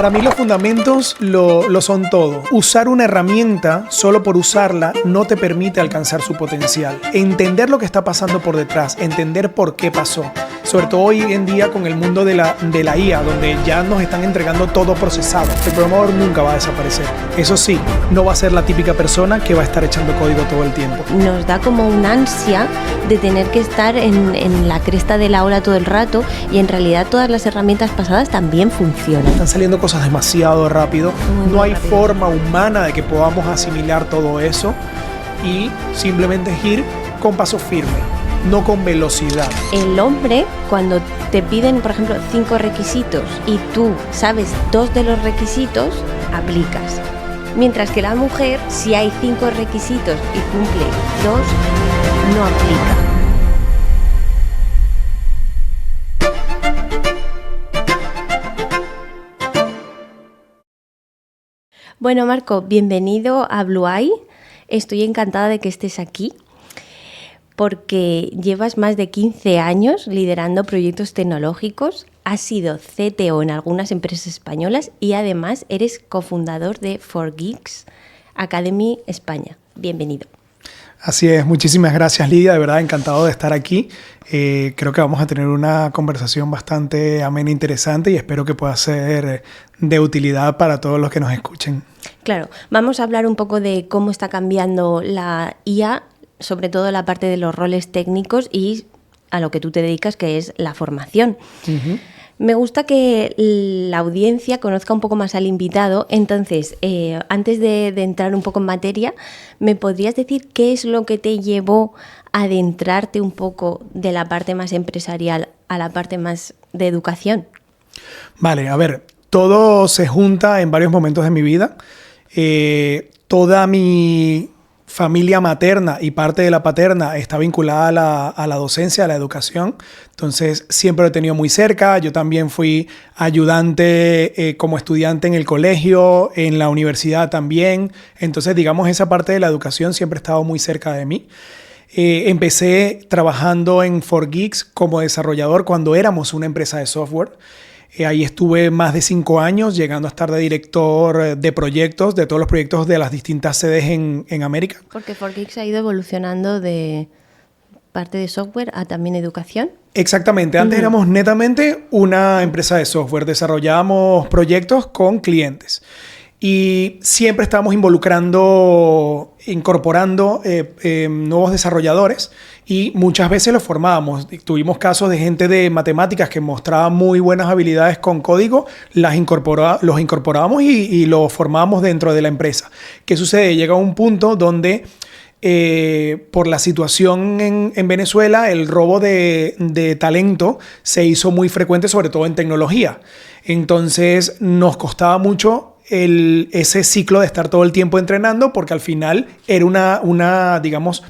Para mí los fundamentos lo son todo. Usar una herramienta solo por usarla no te permite alcanzar su potencial. Entender lo que está pasando por detrás, entender por qué pasó. Sobre todo hoy en día con el mundo de la IA, donde ya nos están entregando todo procesado. El programador nunca va a desaparecer. Eso sí, no va a ser la típica persona que va a estar echando código todo el tiempo. Nos da como una ansia de tener que estar en la cresta de la ola todo el rato, y en realidad todas las herramientas pasadas también funcionan. Están saliendo cosas demasiado rápido. Muy no hay rápido. forma humana de que podamos asimilar todo eso, y simplemente es ir con paso firme, no con velocidad. El hombre, cuando te piden, por ejemplo, 5 requisitos y tú sabes 2 de los requisitos, aplicas. Mientras que la mujer, si hay 5 requisitos y cumple 2, no aplica. Bueno, Marco, bienvenido a Blue Eye. Estoy encantada de que estés aquí, porque llevas más de 15 años liderando proyectos tecnológicos, has sido CTO en algunas empresas españolas y además eres cofundador de 4Geeks Academy España. Bienvenido. Así es, muchísimas gracias, Lidia, de verdad encantado de estar aquí. Creo que vamos a tener una conversación bastante amena e interesante, y espero que pueda ser de utilidad para todos los que nos escuchen. Claro, vamos a hablar un poco de cómo está cambiando la IA, sobre todo la parte de los roles técnicos y a lo que tú te dedicas, que es la formación. Uh-huh. Me gusta que la audiencia conozca un poco más al invitado. Entonces, antes de entrar un poco en materia, ¿me podrías decir qué es lo que te llevó a adentrarte un poco de la parte más empresarial a la parte más de educación? Vale, a ver, todo se junta en varios momentos de mi vida. Toda mi familia materna y parte de la paterna está vinculada a la docencia, a la educación. Entonces, siempre lo he tenido muy cerca. Yo también fui ayudante como estudiante en el colegio, en la universidad también. Entonces, digamos, esa parte de la educación siempre ha estado muy cerca de mí. Empecé trabajando en 4Geeks como desarrollador cuando éramos una empresa de software. Ahí estuve más de 5 años, llegando a estar de director de proyectos, de todos los proyectos de las distintas sedes en América. Porque 4Geeks ha ido evolucionando de parte de software a también educación. Exactamente. Antes éramos netamente una empresa de software. Desarrollábamos proyectos con clientes. Y siempre estábamos incorporando nuevos desarrolladores, y muchas veces los formábamos. Tuvimos casos de gente de matemáticas que mostraba muy buenas habilidades con código, los incorporábamos y los formábamos dentro de la empresa. ¿Qué sucede? Llega un punto donde por la situación en Venezuela, el robo de talento se hizo muy frecuente, sobre todo en tecnología. Entonces nos costaba mucho ese ciclo de estar todo el tiempo entrenando, porque al final era digamos,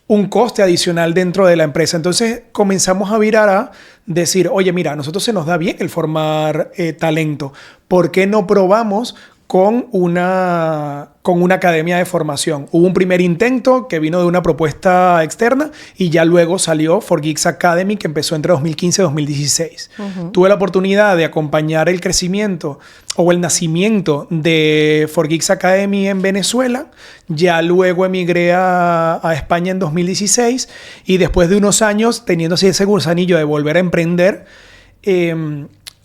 un coste adicional dentro de la empresa. Entonces comenzamos a virar a decir, oye, mira, a nosotros se nos da bien el formar talento. ¿Por qué no probamos con una academia de formación? Hubo un primer intento que vino de una propuesta externa, y ya luego salió 4Geeks Academy, que empezó entre 2015 y 2016. Uh-huh. Tuve la oportunidad de acompañar el crecimiento o el nacimiento de 4Geeks Academy en Venezuela. Ya luego emigré a España en 2016, y después de unos años, teniendo así ese gusanillo de volver a emprender,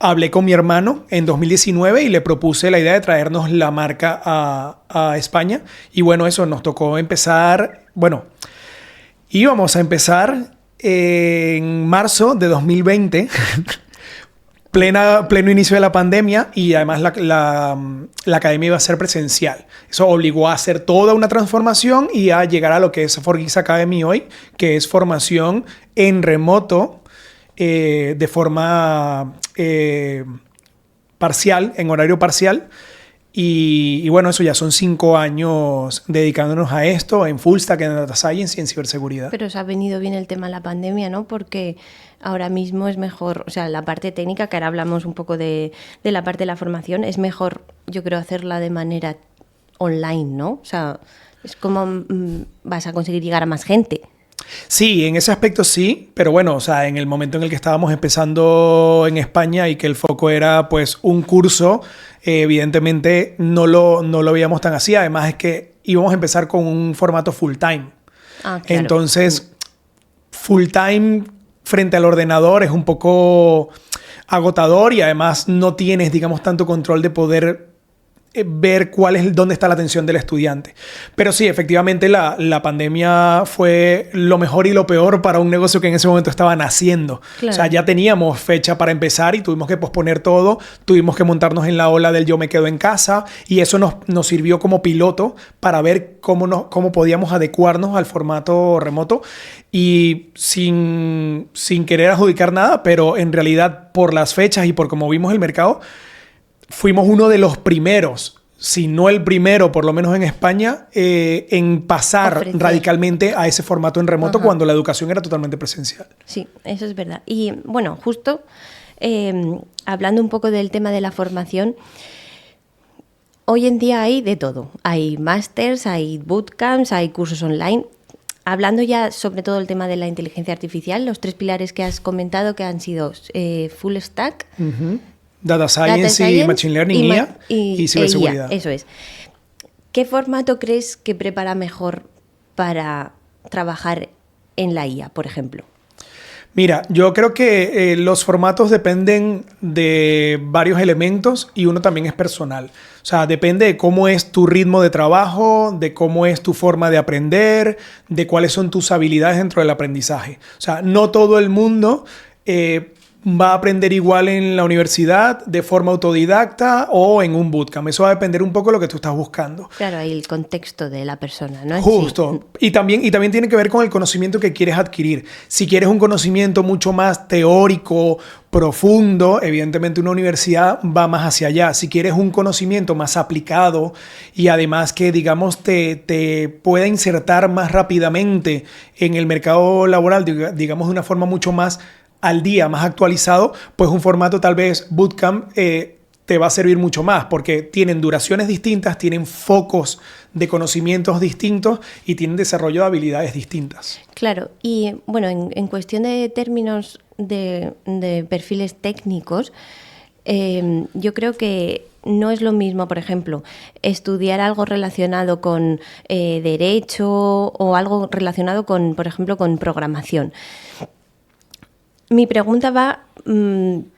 hablé con mi hermano en 2019 y le propuse la idea de traernos la marca a España. Y bueno, eso nos tocó empezar. Bueno, íbamos a empezar en marzo de 2020, pleno inicio de la pandemia, y además la academia iba a ser presencial. Eso obligó a hacer toda una transformación y a llegar a lo que es 4Geeks Academy hoy, que es formación en remoto, de forma parcial, en horario parcial. Y bueno, eso ya son 5 años dedicándonos a esto, en full stack, en data science y en ciberseguridad. Pero os ha venido bien el tema de la pandemia, ¿no? Porque ahora mismo es mejor, o sea, la parte técnica, que ahora hablamos un poco de la parte de la formación, es mejor, yo creo, hacerla de manera online, ¿no? O sea, es como vas a conseguir llegar a más gente. Sí, en ese aspecto sí, pero bueno, o sea, en el momento en el que estábamos empezando en España y que el foco era pues un curso, evidentemente no lo veíamos tan así. Además es que íbamos a empezar con un formato full time. Ah, claro. Entonces, full time frente al ordenador es un poco agotador y además no tienes, digamos, tanto control de poder ver dónde está la atención del estudiante. Pero sí, efectivamente la pandemia fue lo mejor y lo peor para un negocio que en ese momento estaba naciendo. Claro. O sea, ya teníamos fecha para empezar y tuvimos que posponer todo, tuvimos que montarnos en la ola del yo me quedo en casa y eso nos sirvió como piloto para ver cómo podíamos adecuarnos al formato remoto y sin querer adjudicar nada, pero en realidad por las fechas y por cómo vimos el mercado, fuimos uno de los primeros, si no el primero, por lo menos en España, en pasar radicalmente a ese formato en remoto cuando la educación era totalmente presencial. Sí, eso es verdad. Y bueno, justo hablando un poco del tema de la formación, hoy en día hay de todo. Hay másters, hay bootcamps, hay cursos online. Hablando ya sobre todo el tema de la inteligencia artificial, los 3 pilares que has comentado que han sido full stack, Data Science y Machine Learning, IA y ciberseguridad. IA, eso es. ¿Qué formato crees que prepara mejor para trabajar en la IA, por ejemplo? Mira, yo creo que los formatos dependen de varios elementos y uno también es personal. O sea, depende de cómo es tu ritmo de trabajo, de cómo es tu forma de aprender, de cuáles son tus habilidades dentro del aprendizaje. O sea, no todo el mundo va a aprender igual en la universidad de forma autodidacta o en un bootcamp. Eso va a depender un poco de lo que tú estás buscando. Claro, ahí el contexto de la persona, ¿no? Justo. Sí. Y también tiene que ver con el conocimiento que quieres adquirir. Si quieres un conocimiento mucho más teórico, profundo, evidentemente una universidad va más hacia allá. Si quieres un conocimiento más aplicado y además que, digamos, te pueda insertar más rápidamente en el mercado laboral, digamos, de una forma mucho más al día, más actualizado, pues un formato tal vez bootcamp te va a servir mucho más porque tienen duraciones distintas, tienen focos de conocimientos distintos y tienen desarrollo de habilidades distintas. Claro, y bueno, en cuestión de términos de perfiles técnicos, yo creo que no es lo mismo, por ejemplo, estudiar algo relacionado con derecho o algo relacionado con, por ejemplo, con programación. Mi pregunta va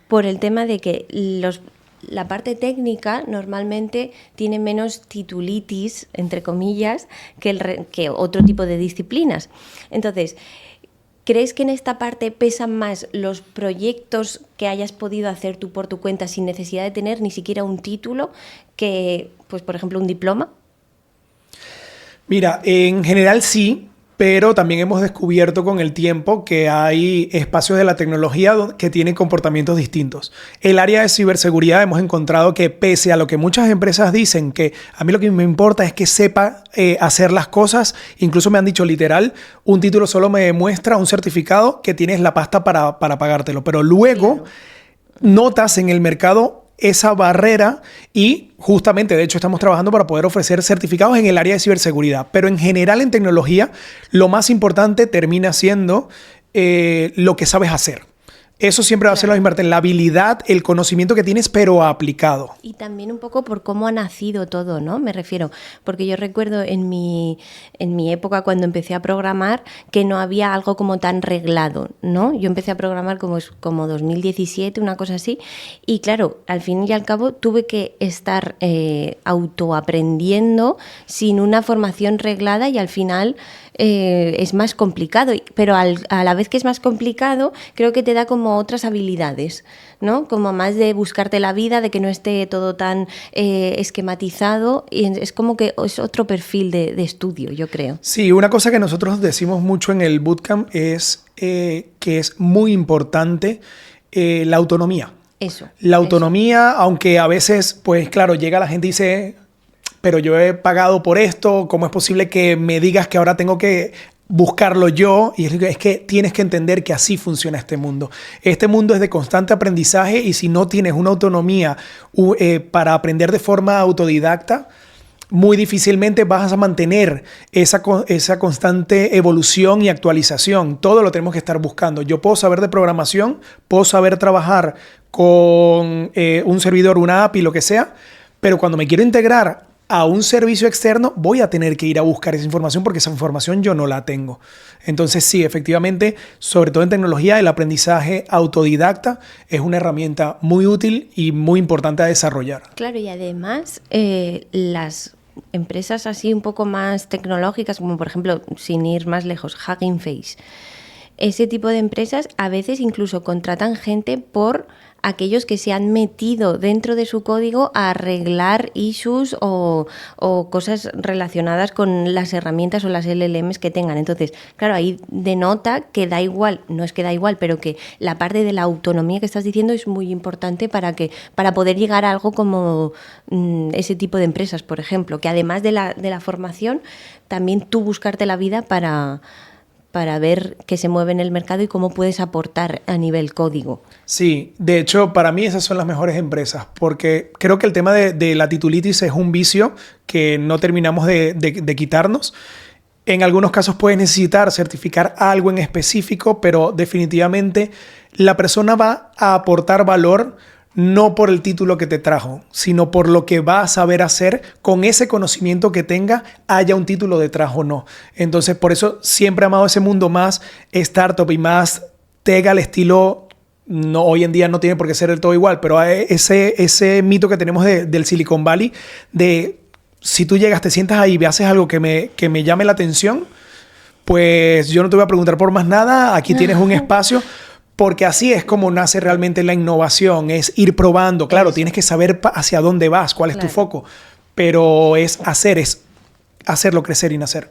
por el tema de que la parte técnica normalmente tiene menos titulitis, entre comillas, que otro tipo de disciplinas. Entonces, ¿crees que en esta parte pesan más los proyectos que hayas podido hacer tú por tu cuenta sin necesidad de tener ni siquiera un título que, pues, por ejemplo, un diploma? Mira, en general sí. Pero también hemos descubierto con el tiempo que hay espacios de la tecnología que tienen comportamientos distintos. El área de ciberseguridad hemos encontrado que pese a lo que muchas empresas dicen, que a mí lo que me importa es que sepa hacer las cosas, incluso me han dicho literal, un título solo me demuestra un certificado que tienes la pasta para pagártelo. Pero luego notas en el mercado esa barrera y justamente, de hecho, estamos trabajando para poder ofrecer certificados en el área de ciberseguridad. Pero en general en tecnología, lo más importante termina siendo lo que sabes hacer. Eso siempre va a ser lo importante, la habilidad, el conocimiento que tienes, pero aplicado. Y también un poco por cómo ha nacido todo, ¿no? Me refiero, porque yo recuerdo en mi época cuando empecé a programar que no había algo como tan reglado, ¿no? Yo empecé a programar como 2017, una cosa así, y claro, al fin y al cabo tuve que estar autoaprendiendo sin una formación reglada y al final es más complicado, pero a la vez que es más complicado, creo que te da como otras habilidades, ¿no? Como más de buscarte la vida, de que no esté todo tan esquematizado, y es como que es otro perfil de estudio, yo creo. Sí, una cosa que nosotros decimos mucho en el bootcamp es que es muy importante la autonomía. Eso. La autonomía, aunque a veces, pues claro, llega la gente y dice, pero yo he pagado por esto, ¿cómo es posible que me digas que ahora tengo que buscarlo yo? Y es que tienes que entender que así funciona este mundo. Este mundo es de constante aprendizaje y si no tienes una autonomía para aprender de forma autodidacta, muy difícilmente vas a mantener esa constante evolución y actualización. Todo lo tenemos que estar buscando. Yo puedo saber de programación, puedo saber trabajar con un servidor, una API, lo que sea, pero cuando me quiero integrar a un servicio externo, voy a tener que ir a buscar esa información porque esa información yo no la tengo. Entonces sí, efectivamente, sobre todo en tecnología, el aprendizaje autodidacta es una herramienta muy útil y muy importante a desarrollar. Claro, y además las empresas así un poco más tecnológicas, como por ejemplo, sin ir más lejos, Hugging Face, ese tipo de empresas a veces incluso contratan gente por aquellos que se han metido dentro de su código a arreglar issues o cosas relacionadas con las herramientas o las LLMs que tengan. Entonces, claro, ahí denota que da igual, no es que da igual, pero que la parte de la autonomía que estás diciendo es muy importante para poder llegar a algo como ese tipo de empresas, por ejemplo, que además de la formación, también tú buscarte la vida para ver qué se mueve en el mercado y cómo puedes aportar a nivel código. Sí, de hecho, para mí esas son las mejores empresas, porque creo que el tema de la titulitis es un vicio que no terminamos de quitarnos. En algunos casos puedes necesitar certificar algo en específico, pero definitivamente la persona va a aportar valor no por el título que te trajo, sino por lo que va a saber hacer con ese conocimiento que tenga, haya un título detrás o no. Entonces, por eso siempre he amado ese mundo más startup y más tech al estilo. No, hoy en día no tiene por qué ser del todo igual, pero ese mito que tenemos del Silicon Valley, de si tú llegas, te sientas ahí y haces algo que me llame la atención, pues yo no te voy a preguntar por más nada, aquí tienes un espacio. Porque así es como nace realmente la innovación, es ir probando. Claro, tienes que saber hacia dónde vas, cuál es tu foco, pero es hacerlo crecer y nacer.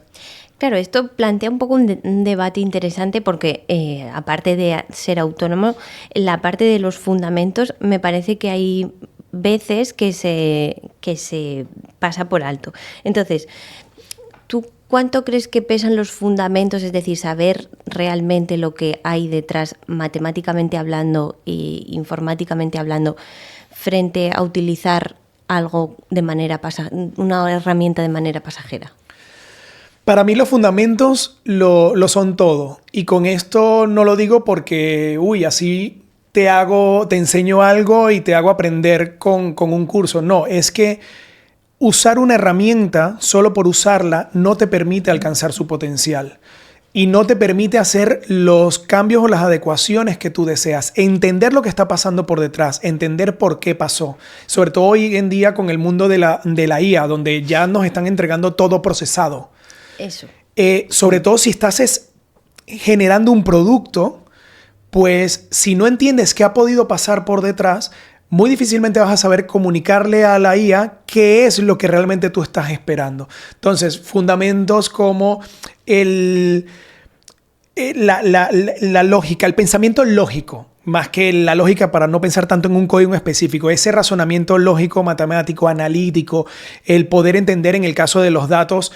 Claro, esto plantea un poco un debate interesante porque aparte de ser autónomo, la parte de los fundamentos me parece que hay veces que se pasa por alto. Entonces, ¿tú cuánto crees que pesan los fundamentos? Es decir, saber realmente lo que hay detrás, matemáticamente hablando e informáticamente hablando, frente a utilizar algo de manera una herramienta de manera pasajera. Para mí los fundamentos lo son todo. Y con esto no lo digo porque, así te enseño algo y te hago aprender con un curso. No, es que usar una herramienta solo por usarla no te permite alcanzar su potencial y no te permite hacer los cambios o las adecuaciones que tú deseas. Entender lo que está pasando por detrás, entender por qué pasó. Sobre todo hoy en día con el mundo de la IA, donde ya nos están entregando todo procesado. Eso. Sobre todo si estás generando un producto, pues si no entiendes qué ha podido pasar por detrás, muy difícilmente vas a saber comunicarle a la IA qué es lo que realmente tú estás esperando. Entonces, fundamentos como la lógica, el pensamiento lógico, más que la lógica para no pensar tanto en un código específico, ese razonamiento lógico, matemático, analítico, el poder entender en el caso de los datos,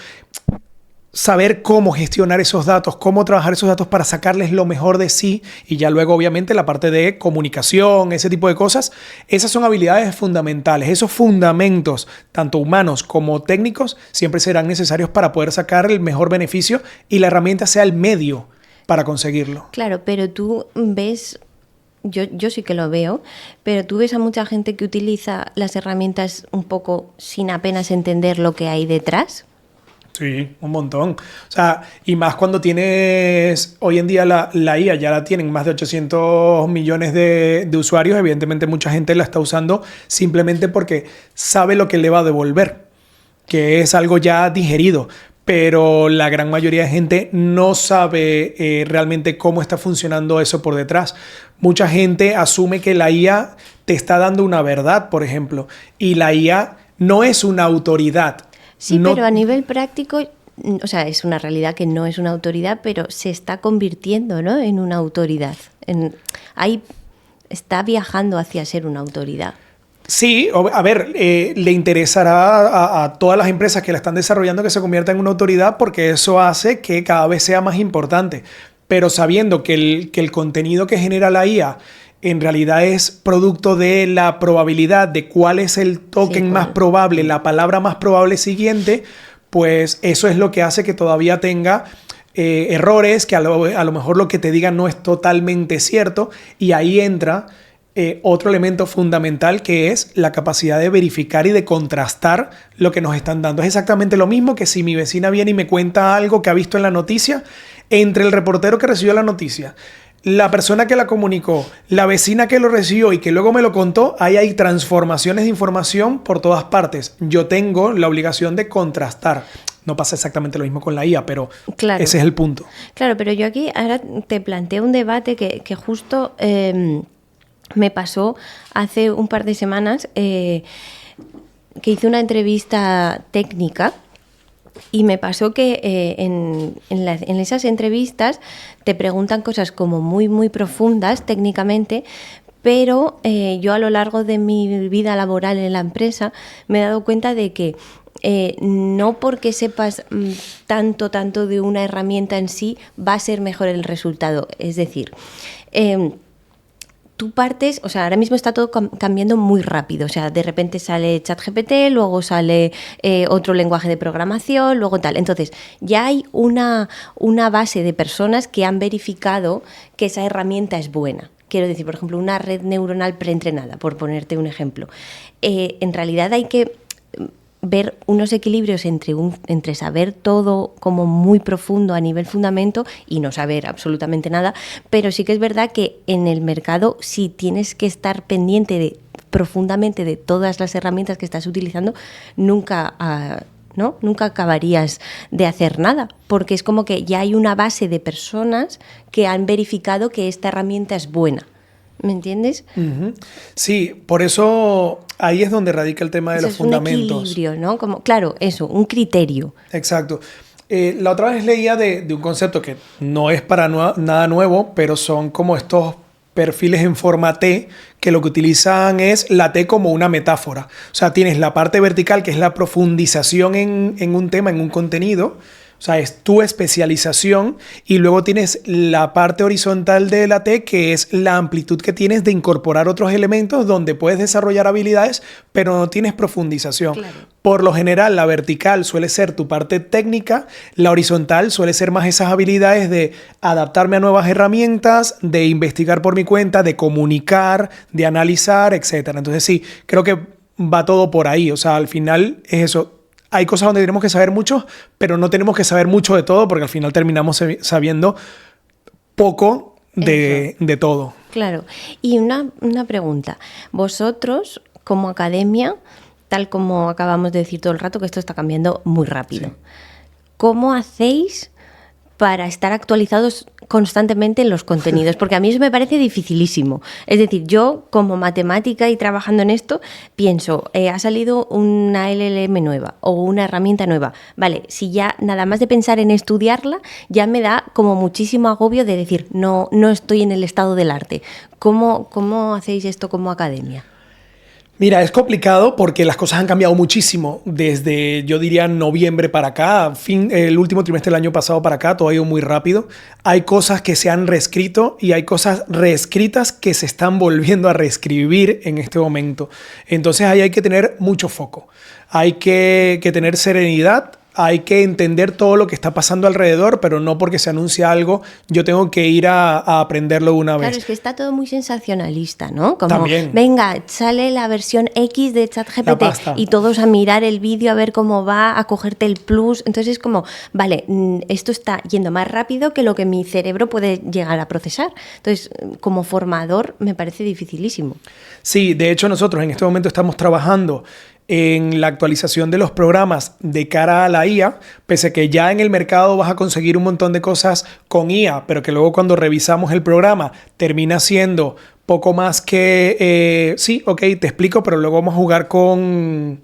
saber cómo gestionar esos datos, cómo trabajar esos datos para sacarles lo mejor de sí y ya luego obviamente la parte de comunicación, ese tipo de cosas, esas son habilidades fundamentales. Esos fundamentos, tanto humanos como técnicos, siempre serán necesarios para poder sacar el mejor beneficio y la herramienta sea el medio para conseguirlo. Claro, pero tú ves... Yo sí que lo veo, pero tú ves a mucha gente que utiliza las herramientas un poco sin apenas entender lo que hay detrás. Sí, un montón. O sea, y más cuando tienes, hoy en día la IA ya la tienen más de 800 millones de usuarios, evidentemente mucha gente la está usando simplemente porque sabe lo que le va a devolver, que es algo ya digerido, pero la gran mayoría de gente no sabe realmente cómo está funcionando eso por detrás. Mucha gente asume que la IA te está dando una verdad, por ejemplo, y la IA no es una autoridad. Sí, no, pero a nivel práctico, o sea, es una realidad que no es una autoridad, pero se está convirtiendo, ¿no?, en una autoridad. Ahí está viajando hacia ser una autoridad. Sí, a ver, le interesará a todas las empresas que la están desarrollando que se convierta en una autoridad porque eso hace que cada vez sea más importante. Pero sabiendo que el contenido que genera la IA en realidad es producto de la probabilidad de cuál es el token más probable, la palabra más probable siguiente, pues eso es lo que hace que todavía tenga errores, que a lo mejor lo que te digan no es totalmente cierto, y ahí entra otro elemento fundamental, que es la capacidad de verificar y de contrastar lo que nos están dando. Es exactamente lo mismo que si mi vecina viene y me cuenta algo que ha visto en la noticia, entre el reportero que recibió la noticia, la persona que la comunicó, la vecina que lo recibió y que luego me lo contó, ahí hay transformaciones de información por todas partes. Yo tengo la obligación de contrastar. No pasa exactamente lo mismo con la IA, pero claro, ese es el punto. Claro, pero yo aquí ahora te planteo un debate que justo me pasó hace un par de semanas, que hice una entrevista técnica. Y me pasó que en esas entrevistas te preguntan cosas como muy, muy profundas técnicamente, pero yo a lo largo de mi vida laboral en la empresa me he dado cuenta de que no porque sepas tanto de una herramienta en sí va a ser mejor el resultado. Es decir, tú partes, o sea, ahora mismo está todo cambiando muy rápido, o sea, de repente sale ChatGPT, luego sale otro lenguaje de programación, luego tal. Entonces, ya hay una base de personas que han verificado que esa herramienta es buena. Quiero decir, por ejemplo, una red neuronal preentrenada, por ponerte un ejemplo. En realidad hay que ver unos equilibrios entre saber todo como muy profundo a nivel fundamento y no saber absolutamente nada, pero sí que es verdad que en el mercado sí tienes que estar pendiente profundamente de todas las herramientas que estás utilizando, nunca acabarías de hacer nada, porque es como que ya hay una base de personas que han verificado que esta herramienta es buena. ¿Me entiendes? Uh-huh. Sí, por eso ahí es donde radica el tema de los fundamentos. Un equilibrio, ¿no? Como, claro, eso, un criterio. Exacto. La otra vez leía de un concepto que no es para nada nuevo, pero son como estos perfiles en forma T, que lo que utilizan es la T como una metáfora. O sea, tienes la parte vertical, que es la profundización en un tema, en un contenido. O sea, es tu especialización, y luego tienes la parte horizontal de la T, que es la amplitud que tienes de incorporar otros elementos donde puedes desarrollar habilidades, pero no tienes profundización. Claro. Por lo general, la vertical suele ser tu parte técnica, la horizontal suele ser más esas habilidades de adaptarme a nuevas herramientas, de investigar por mi cuenta, de comunicar, de analizar, etc. Entonces sí, creo que va todo por ahí. O sea, al final es eso. Hay cosas donde tenemos que saber mucho, pero no tenemos que saber mucho de todo, porque al final terminamos sabiendo poco de todo. Claro. Y una pregunta. Vosotros, como academia, tal como acabamos de decir todo el rato, que esto está cambiando muy rápido, sí, ¿cómo hacéis para estar actualizados constantemente en los contenidos? Porque a mí eso me parece dificilísimo. Es decir, yo como matemática y trabajando en esto, pienso, ha salido una LLM nueva o una herramienta nueva. Vale, si ya nada más de pensar en estudiarla, ya me da como muchísimo agobio de decir, no estoy en el estado del arte. ¿Cómo hacéis esto como academia? Mira, es complicado porque las cosas han cambiado muchísimo desde, yo diría, noviembre para acá, el último trimestre del año pasado para acá, todo ha ido muy rápido. Hay cosas que se han reescrito y hay cosas reescritas que se están volviendo a reescribir en este momento. Entonces ahí hay que tener mucho foco, hay que tener serenidad. Hay que entender todo lo que está pasando alrededor, pero no porque se anuncia algo, yo tengo que ir a aprenderlo de una vez. Claro, es que está todo muy sensacionalista, ¿no? Como, también, venga, sale la versión X de ChatGPT y todos a mirar el vídeo, a ver cómo va, a cogerte el plus. Entonces es como, vale, esto está yendo más rápido que lo que mi cerebro puede llegar a procesar. Entonces, como formador, me parece dificilísimo. Sí, de hecho nosotros en este momento estamos trabajando en la actualización de los programas de cara a la IA, pese a que ya en el mercado vas a conseguir un montón de cosas con IA, pero que luego cuando revisamos el programa termina siendo poco más que, sí, ok, te explico, pero luego vamos a jugar con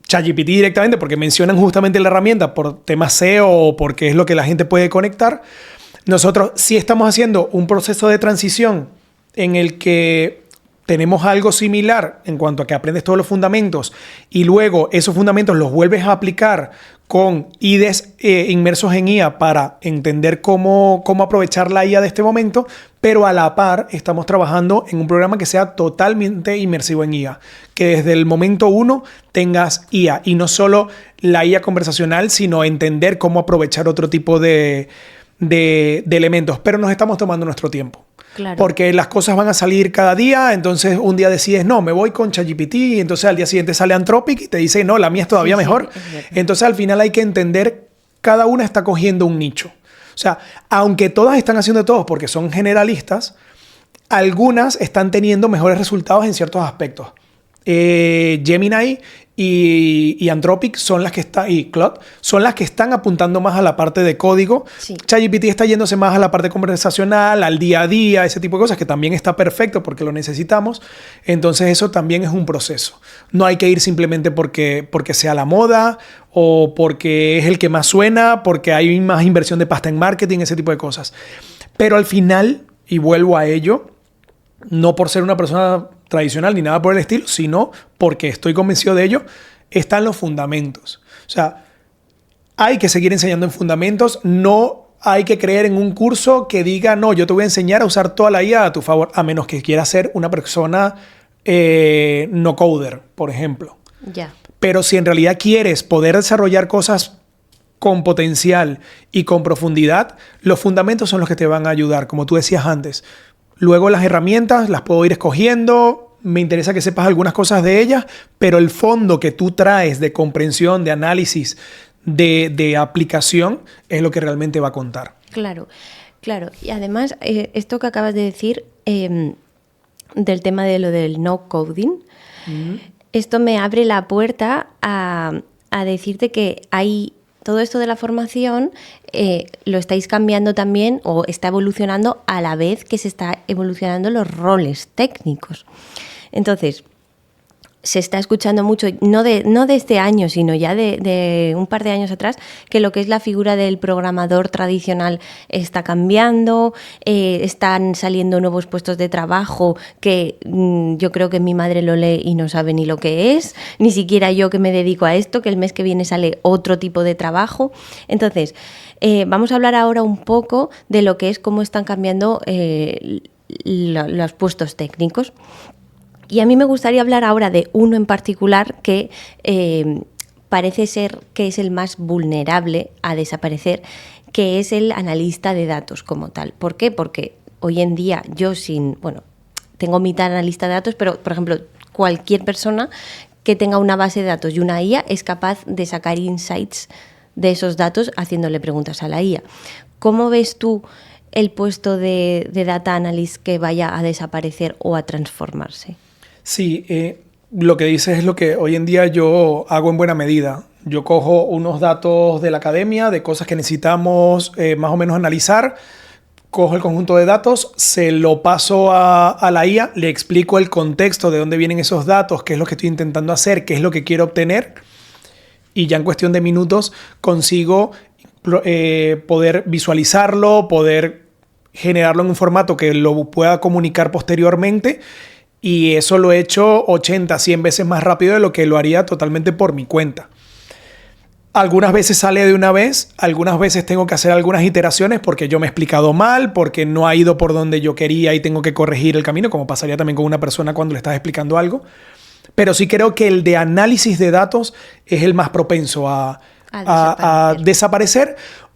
ChatGPT directamente porque mencionan justamente la herramienta por temas SEO o porque es lo que la gente puede conectar. Nosotros sí estamos haciendo un proceso de transición en el que tenemos algo similar en cuanto a que aprendes todos los fundamentos y luego esos fundamentos los vuelves a aplicar con IDEs inmersos en IA para entender cómo aprovechar la IA de este momento, pero a la par estamos trabajando en un programa que sea totalmente inmersivo en IA, que desde el momento uno tengas IA y no solo la IA conversacional, sino entender cómo aprovechar otro tipo de elementos, pero nos estamos tomando nuestro tiempo. Claro. Porque las cosas van a salir cada día, entonces un día decides, no, me voy con ChatGPT, y entonces al día siguiente sale Anthropic y te dice, no, la mía es todavía mejor. Entonces al final hay que entender, cada una está cogiendo un nicho. O sea, aunque todas están haciendo de todo porque son generalistas, algunas están teniendo mejores resultados en ciertos aspectos. Gemini y Anthropic son las que están, y Claude son las que están apuntando más a la parte de código. Sí. ChatGPT está yéndose más a la parte conversacional, al día a día, ese tipo de cosas, que también está perfecto porque lo necesitamos. Entonces eso también es un proceso. No hay que ir simplemente porque sea la moda o porque es el que más suena, porque hay más inversión de pasta en marketing, ese tipo de cosas. Pero al final, y vuelvo a ello, no por ser una persona tradicional ni nada por el estilo, sino porque estoy convencido de ello, están los fundamentos. O sea, hay que seguir enseñando en fundamentos, no hay que creer en un curso que diga, no, yo te voy a enseñar a usar toda la IA a tu favor, a menos que quieras ser una persona no coder, por ejemplo. Ya. Pero si en realidad quieres poder desarrollar cosas con potencial y con profundidad, los fundamentos son los que te van a ayudar, como tú decías antes. Luego las herramientas las puedo ir escogiendo, me interesa que sepas algunas cosas de ellas, pero el fondo que tú traes de comprensión, de análisis, de aplicación, es lo que realmente va a contar. Claro, claro. Y además, esto que acabas de decir del tema de lo del no coding, esto me abre la puerta a decirte que hay todo esto de la formación lo estáis cambiando también o está evolucionando a la vez que se está evolucionando los roles técnicos. Entonces, se está escuchando mucho, no de este año, sino ya de un par de años atrás, que lo que es la figura del programador tradicional está cambiando, están saliendo nuevos puestos de trabajo que yo creo que mi madre lo lee y no sabe ni lo que es, ni siquiera yo que me dedico a esto, que el mes que viene sale otro tipo de trabajo. Entonces, vamos a hablar ahora un poco de lo que es cómo están cambiando los puestos técnicos. Y a mí me gustaría hablar ahora de uno en particular que parece ser que es el más vulnerable a desaparecer, que es el analista de datos como tal. ¿Por qué? Porque hoy en día yo tengo mitad analista de datos, pero por ejemplo, cualquier persona que tenga una base de datos y una IA es capaz de sacar insights de esos datos haciéndole preguntas a la IA. ¿Cómo ves tú el puesto de data analyst que vaya a desaparecer o a transformarse? Sí, lo que dices es lo que hoy en día yo hago en buena medida. Yo cojo unos datos de la academia, de cosas que necesitamos más o menos analizar, cojo el conjunto de datos, se lo paso a la IA, le explico el contexto de dónde vienen esos datos, qué es lo que estoy intentando hacer, qué es lo que quiero obtener, y ya en cuestión de minutos consigo poder visualizarlo, poder generarlo en un formato que lo pueda comunicar posteriormente. Y eso lo he hecho 80, 100 veces más rápido de lo que lo haría totalmente por mi cuenta. Algunas veces sale de una vez, algunas veces tengo que hacer algunas iteraciones porque yo me he explicado mal, porque no ha ido por donde yo quería y tengo que corregir el camino, como pasaría también con una persona cuando le estás explicando algo. Pero sí creo que el de análisis de datos es el más propenso a desaparecer.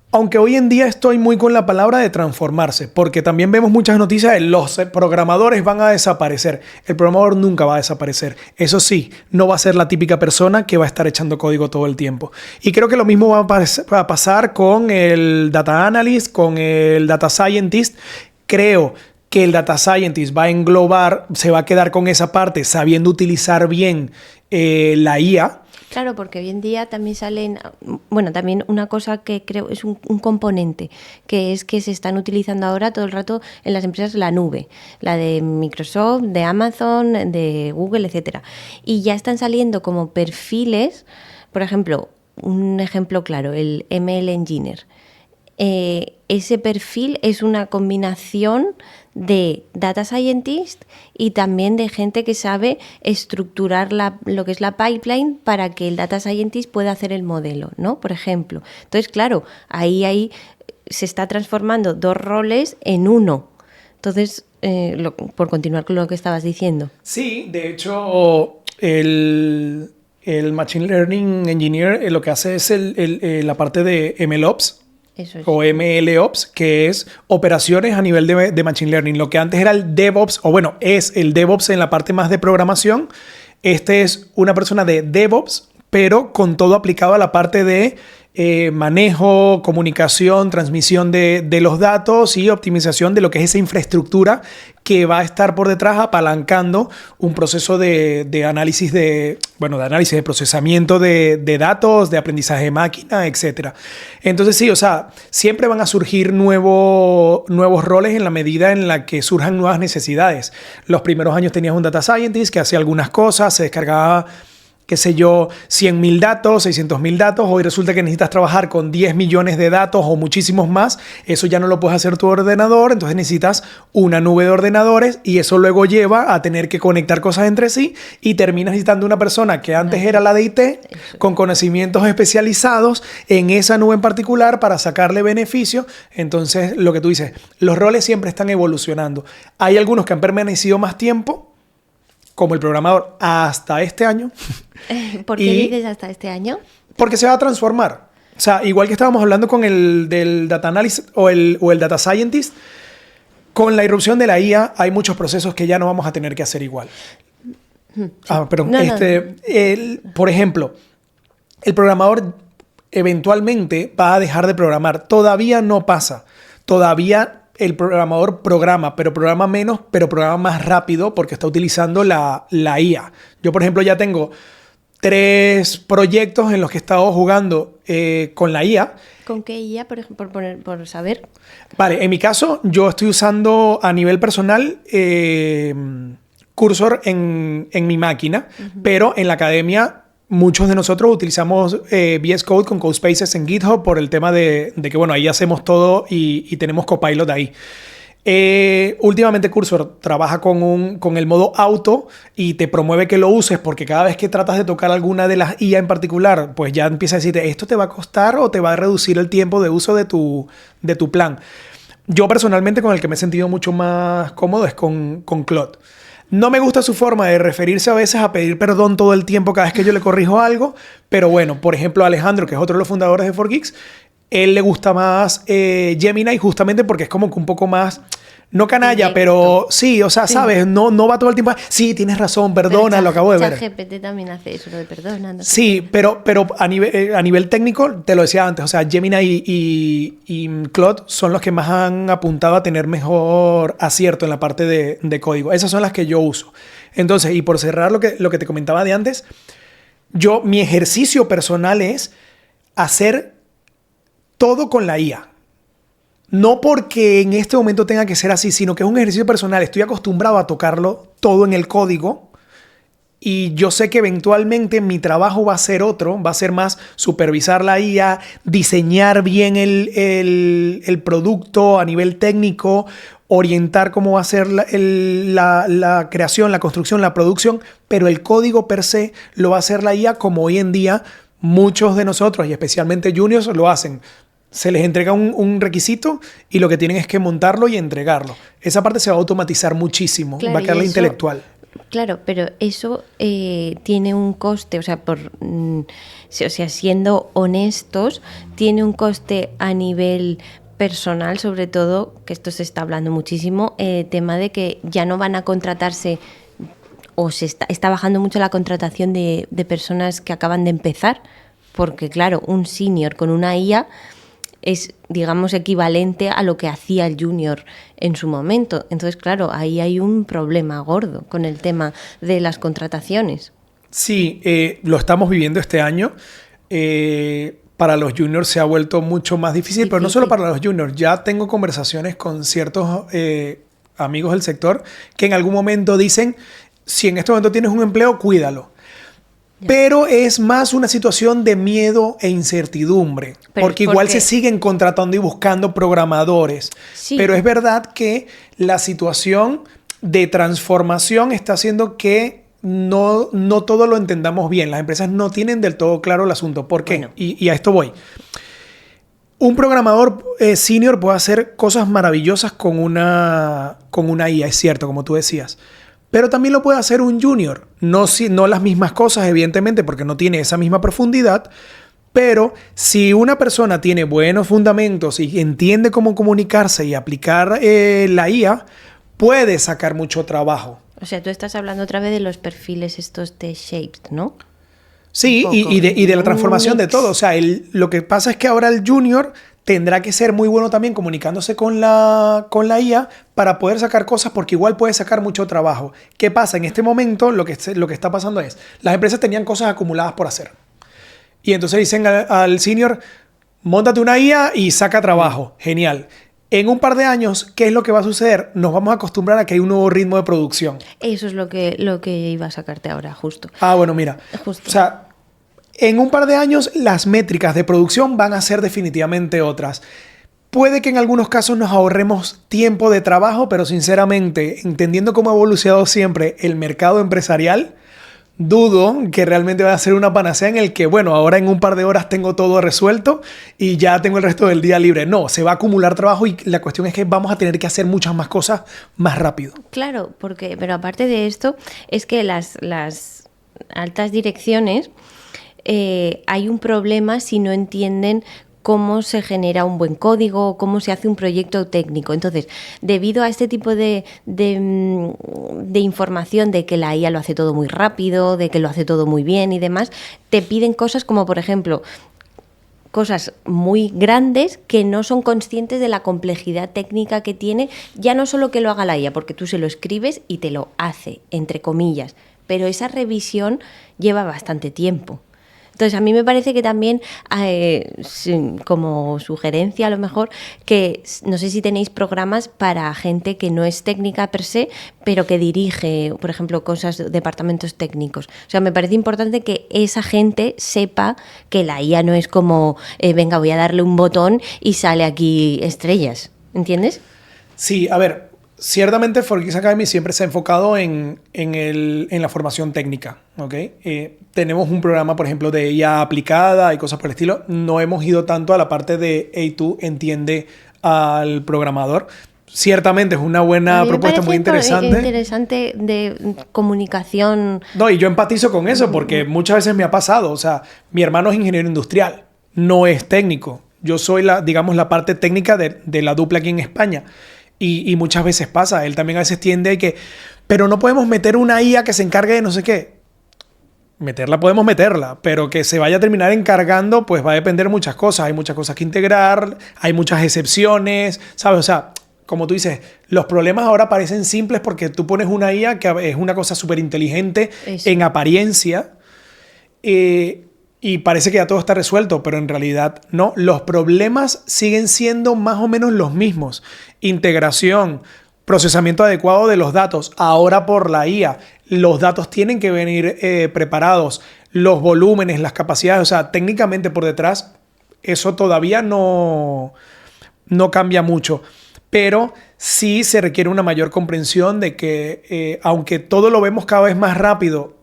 Aunque hoy en día estoy muy con la palabra de transformarse, porque también vemos muchas noticias de los programadores van a desaparecer. El programador nunca va a desaparecer. Eso sí, no va a ser la típica persona que va a estar echando código todo el tiempo. Y creo que lo mismo va a pasar con el data analyst, con el data scientist. Creo que el data scientist va a englobar, se va a quedar con esa parte sabiendo utilizar bien la IA. Claro, porque hoy en día también salen, también una cosa que creo es un componente, que es que se están utilizando ahora todo el rato en las empresas la nube, la de Microsoft, de Amazon, de Google, etcétera. Y ya están saliendo como perfiles, por ejemplo, un ejemplo claro, el ML Engineer. Ese perfil es una combinación de data scientist y también de gente que sabe estructurar lo que es la pipeline para que el data scientist pueda hacer el modelo, ¿no? Por ejemplo. Entonces, claro, ahí se está transformando dos roles en uno. Entonces, por continuar con lo que estabas diciendo. Sí, de hecho, el Machine Learning Engineer lo que hace es la parte de MLOps. Eso es. O MLOps, que es operaciones a nivel de Machine Learning. Lo que antes era el DevOps, o bueno, es el DevOps en la parte más de programación. Este es una persona de DevOps, pero con todo aplicado a la parte de manejo, comunicación, transmisión de los datos y optimización de lo que es esa infraestructura que va a estar por detrás apalancando un proceso de análisis de procesamiento de datos, de aprendizaje de máquina, etc. Entonces sí, o sea, siempre van a surgir nuevos roles en la medida en la que surjan nuevas necesidades. Los primeros años tenías un data scientist que hacía algunas cosas, se descargaba, qué sé yo, 100.000 datos, 600.000 datos. Hoy resulta que necesitas trabajar con 10 millones de datos o muchísimos más. Eso ya no lo puedes hacer tu ordenador, entonces necesitas una nube de ordenadores y eso luego lleva a tener que conectar cosas entre sí y terminas necesitando una persona que antes era la de IT con conocimientos especializados en esa nube en particular para sacarle beneficio. Entonces, lo que tú dices, los roles siempre están evolucionando. Hay algunos que han permanecido más tiempo, como el programador, hasta este año. ¿Por qué dices hasta este año? Porque se va a transformar. O sea, igual que estábamos hablando con el del data analyst o el data scientist, con la irrupción de la IA hay muchos procesos que ya no vamos a tener que hacer igual. Sí. Por ejemplo, el programador eventualmente va a dejar de programar. Todavía no pasa. Todavía el programador programa, pero programa menos, pero programa más rápido porque está utilizando la IA. Yo, por ejemplo, ya tengo 3 proyectos en los que he estado jugando con la IA. ¿Con qué IA, por ejemplo, por saber? Vale, en mi caso, yo estoy usando a nivel personal Cursor en mi máquina, pero en la academia muchos de nosotros utilizamos VS Code con Codespaces en GitHub por el tema de que, bueno, ahí hacemos todo y tenemos Copilot ahí. Últimamente Cursor trabaja con el modo auto y te promueve que lo uses porque cada vez que tratas de tocar alguna de las IA en particular, pues ya empieza a decirte, ¿esto te va a costar o te va a reducir el tiempo de uso de tu plan? Yo personalmente con el que me he sentido mucho más cómodo es con Claude. No me gusta su forma de referirse a veces a pedir perdón todo el tiempo cada vez que yo le corrijo algo, pero bueno, por ejemplo, Alejandro, que es otro de los fundadores de 4Geeks, él le gusta más Gemini justamente porque es como que un poco más, no canalla, directo. Pero sí, o sea, sí. ¿Sabes? No va todo el tiempo, sí, tienes razón, perdona, lo acabo de ver. ChatGPT también hace eso, lo de perdona. No sé. Sí, pero a nivel técnico, te lo decía antes, o sea, Gemini y Claude son los que más han apuntado a tener mejor acierto en la parte de código. Esas son las que yo uso. Entonces, y por cerrar lo que te comentaba de antes, mi ejercicio personal es hacer todo con la IA. No porque en este momento tenga que ser así, sino que es un ejercicio personal. Estoy acostumbrado a tocarlo todo en el código y yo sé que eventualmente mi trabajo va a ser otro, va a ser más supervisar la IA, diseñar bien el producto a nivel técnico, orientar cómo va a ser la creación, la construcción, la producción, pero el código per se lo va a hacer la IA como hoy en día muchos de nosotros y especialmente juniors lo hacen. Se les entrega un requisito y lo que tienen es que montarlo y entregarlo. Esa parte se va a automatizar muchísimo, claro, va a quedar la intelectual. Claro, pero eso tiene un coste, o sea, siendo honestos, tiene un coste a nivel personal, sobre todo, que esto se está hablando muchísimo, tema de que ya no van a contratarse o está bajando mucho la contratación de personas que acaban de empezar, porque claro, un senior con una IA es, digamos, equivalente a lo que hacía el junior en su momento. Entonces, claro, ahí hay un problema gordo con el tema de las contrataciones. Sí, lo estamos viviendo este año. Para los juniors se ha vuelto mucho más difícil, pero no solo para los juniors. Ya tengo conversaciones con ciertos amigos del sector que en algún momento dicen, si en este momento tienes un empleo, cuídalo. Pero es más una situación de miedo e incertidumbre, porque igual se siguen contratando y buscando programadores. Sí. Pero es verdad que la situación de transformación está haciendo que no todo lo entendamos bien. Las empresas no tienen del todo claro el asunto. ¿Por qué? Bueno. Y a esto voy. Un programador senior puede hacer cosas maravillosas con una IA, es cierto, como tú decías. Pero también lo puede hacer un junior. No las mismas cosas, evidentemente, porque no tiene esa misma profundidad. Pero si una persona tiene buenos fundamentos y entiende cómo comunicarse y aplicar la IA, puede sacar mucho trabajo. O sea, tú estás hablando otra vez de los perfiles estos de Shaped, ¿no? Sí, y de la transformación de todo. O sea, lo que pasa es que ahora el junior tendrá que ser muy bueno también comunicándose con la IA para poder sacar cosas, porque igual puede sacar mucho trabajo. ¿Qué pasa? En este momento lo que está pasando es, las empresas tenían cosas acumuladas por hacer. Y entonces dicen al senior, móntate una IA y saca trabajo. Genial. En un par de años, ¿qué es lo que va a suceder? Nos vamos a acostumbrar a que hay un nuevo ritmo de producción. Eso es lo que iba a sacarte ahora, justo. Ah, bueno, mira. Justo. O sea, en un par de años las métricas de producción van a ser definitivamente otras. Puede que en algunos casos nos ahorremos tiempo de trabajo, pero sinceramente, entendiendo cómo ha evolucionado siempre el mercado empresarial, dudo que realmente va a ser una panacea en el que, bueno, ahora en un par de horas tengo todo resuelto y ya tengo el resto del día libre. No, se va a acumular trabajo y la cuestión es que vamos a tener que hacer muchas más cosas más rápido. Claro, pero aparte de esto, es que las altas direcciones hay un problema si no entienden cómo se genera un buen código o cómo se hace un proyecto técnico. Entonces, debido a este tipo de información de que la IA lo hace todo muy rápido, de que lo hace todo muy bien y demás, te piden cosas como, por ejemplo, cosas muy grandes que no son conscientes de la complejidad técnica que tiene, ya no solo que lo haga la IA, porque tú se lo escribes y te lo hace, entre comillas, pero esa revisión lleva bastante tiempo. Entonces, a mí me parece que también, como sugerencia a lo mejor, que no sé si tenéis programas para gente que no es técnica per se, pero que dirige, por ejemplo, departamentos técnicos. O sea, me parece importante que esa gente sepa que la IA no es como, venga, voy a darle un botón y sale aquí estrellas. ¿Entiendes? Sí, a ver, ciertamente Forgeeks Academy siempre se ha enfocado en la formación técnica, ¿ok? Tenemos un programa, por ejemplo, de IA aplicada y cosas por el estilo. No hemos ido tanto a la parte de, hey, tú entiende al programador. Ciertamente es una buena propuesta, muy interesante. Interesante de comunicación. No, y yo empatizo con eso porque muchas veces me ha pasado. O sea, mi hermano es ingeniero industrial, no es técnico. Yo soy la parte técnica de la dupla aquí en España. Y muchas veces pasa. Él también a veces tiende a que, pero no podemos meter una IA que se encargue de no sé qué. Podemos meterla, pero que se vaya a terminar encargando, pues va a depender de muchas cosas. Hay muchas cosas que integrar, hay muchas excepciones, ¿sabes? O sea, como tú dices, los problemas ahora parecen simples porque tú pones una IA que es una cosa súper inteligente en apariencia y parece que ya todo está resuelto, pero en realidad no. Los problemas siguen siendo más o menos los mismos. Integración, procesamiento adecuado de los datos, ahora por la IA. Los datos tienen que venir preparados, los volúmenes, las capacidades, o sea, técnicamente por detrás, eso todavía no cambia mucho. Pero sí se requiere una mayor comprensión de que, aunque todo lo vemos cada vez más rápido,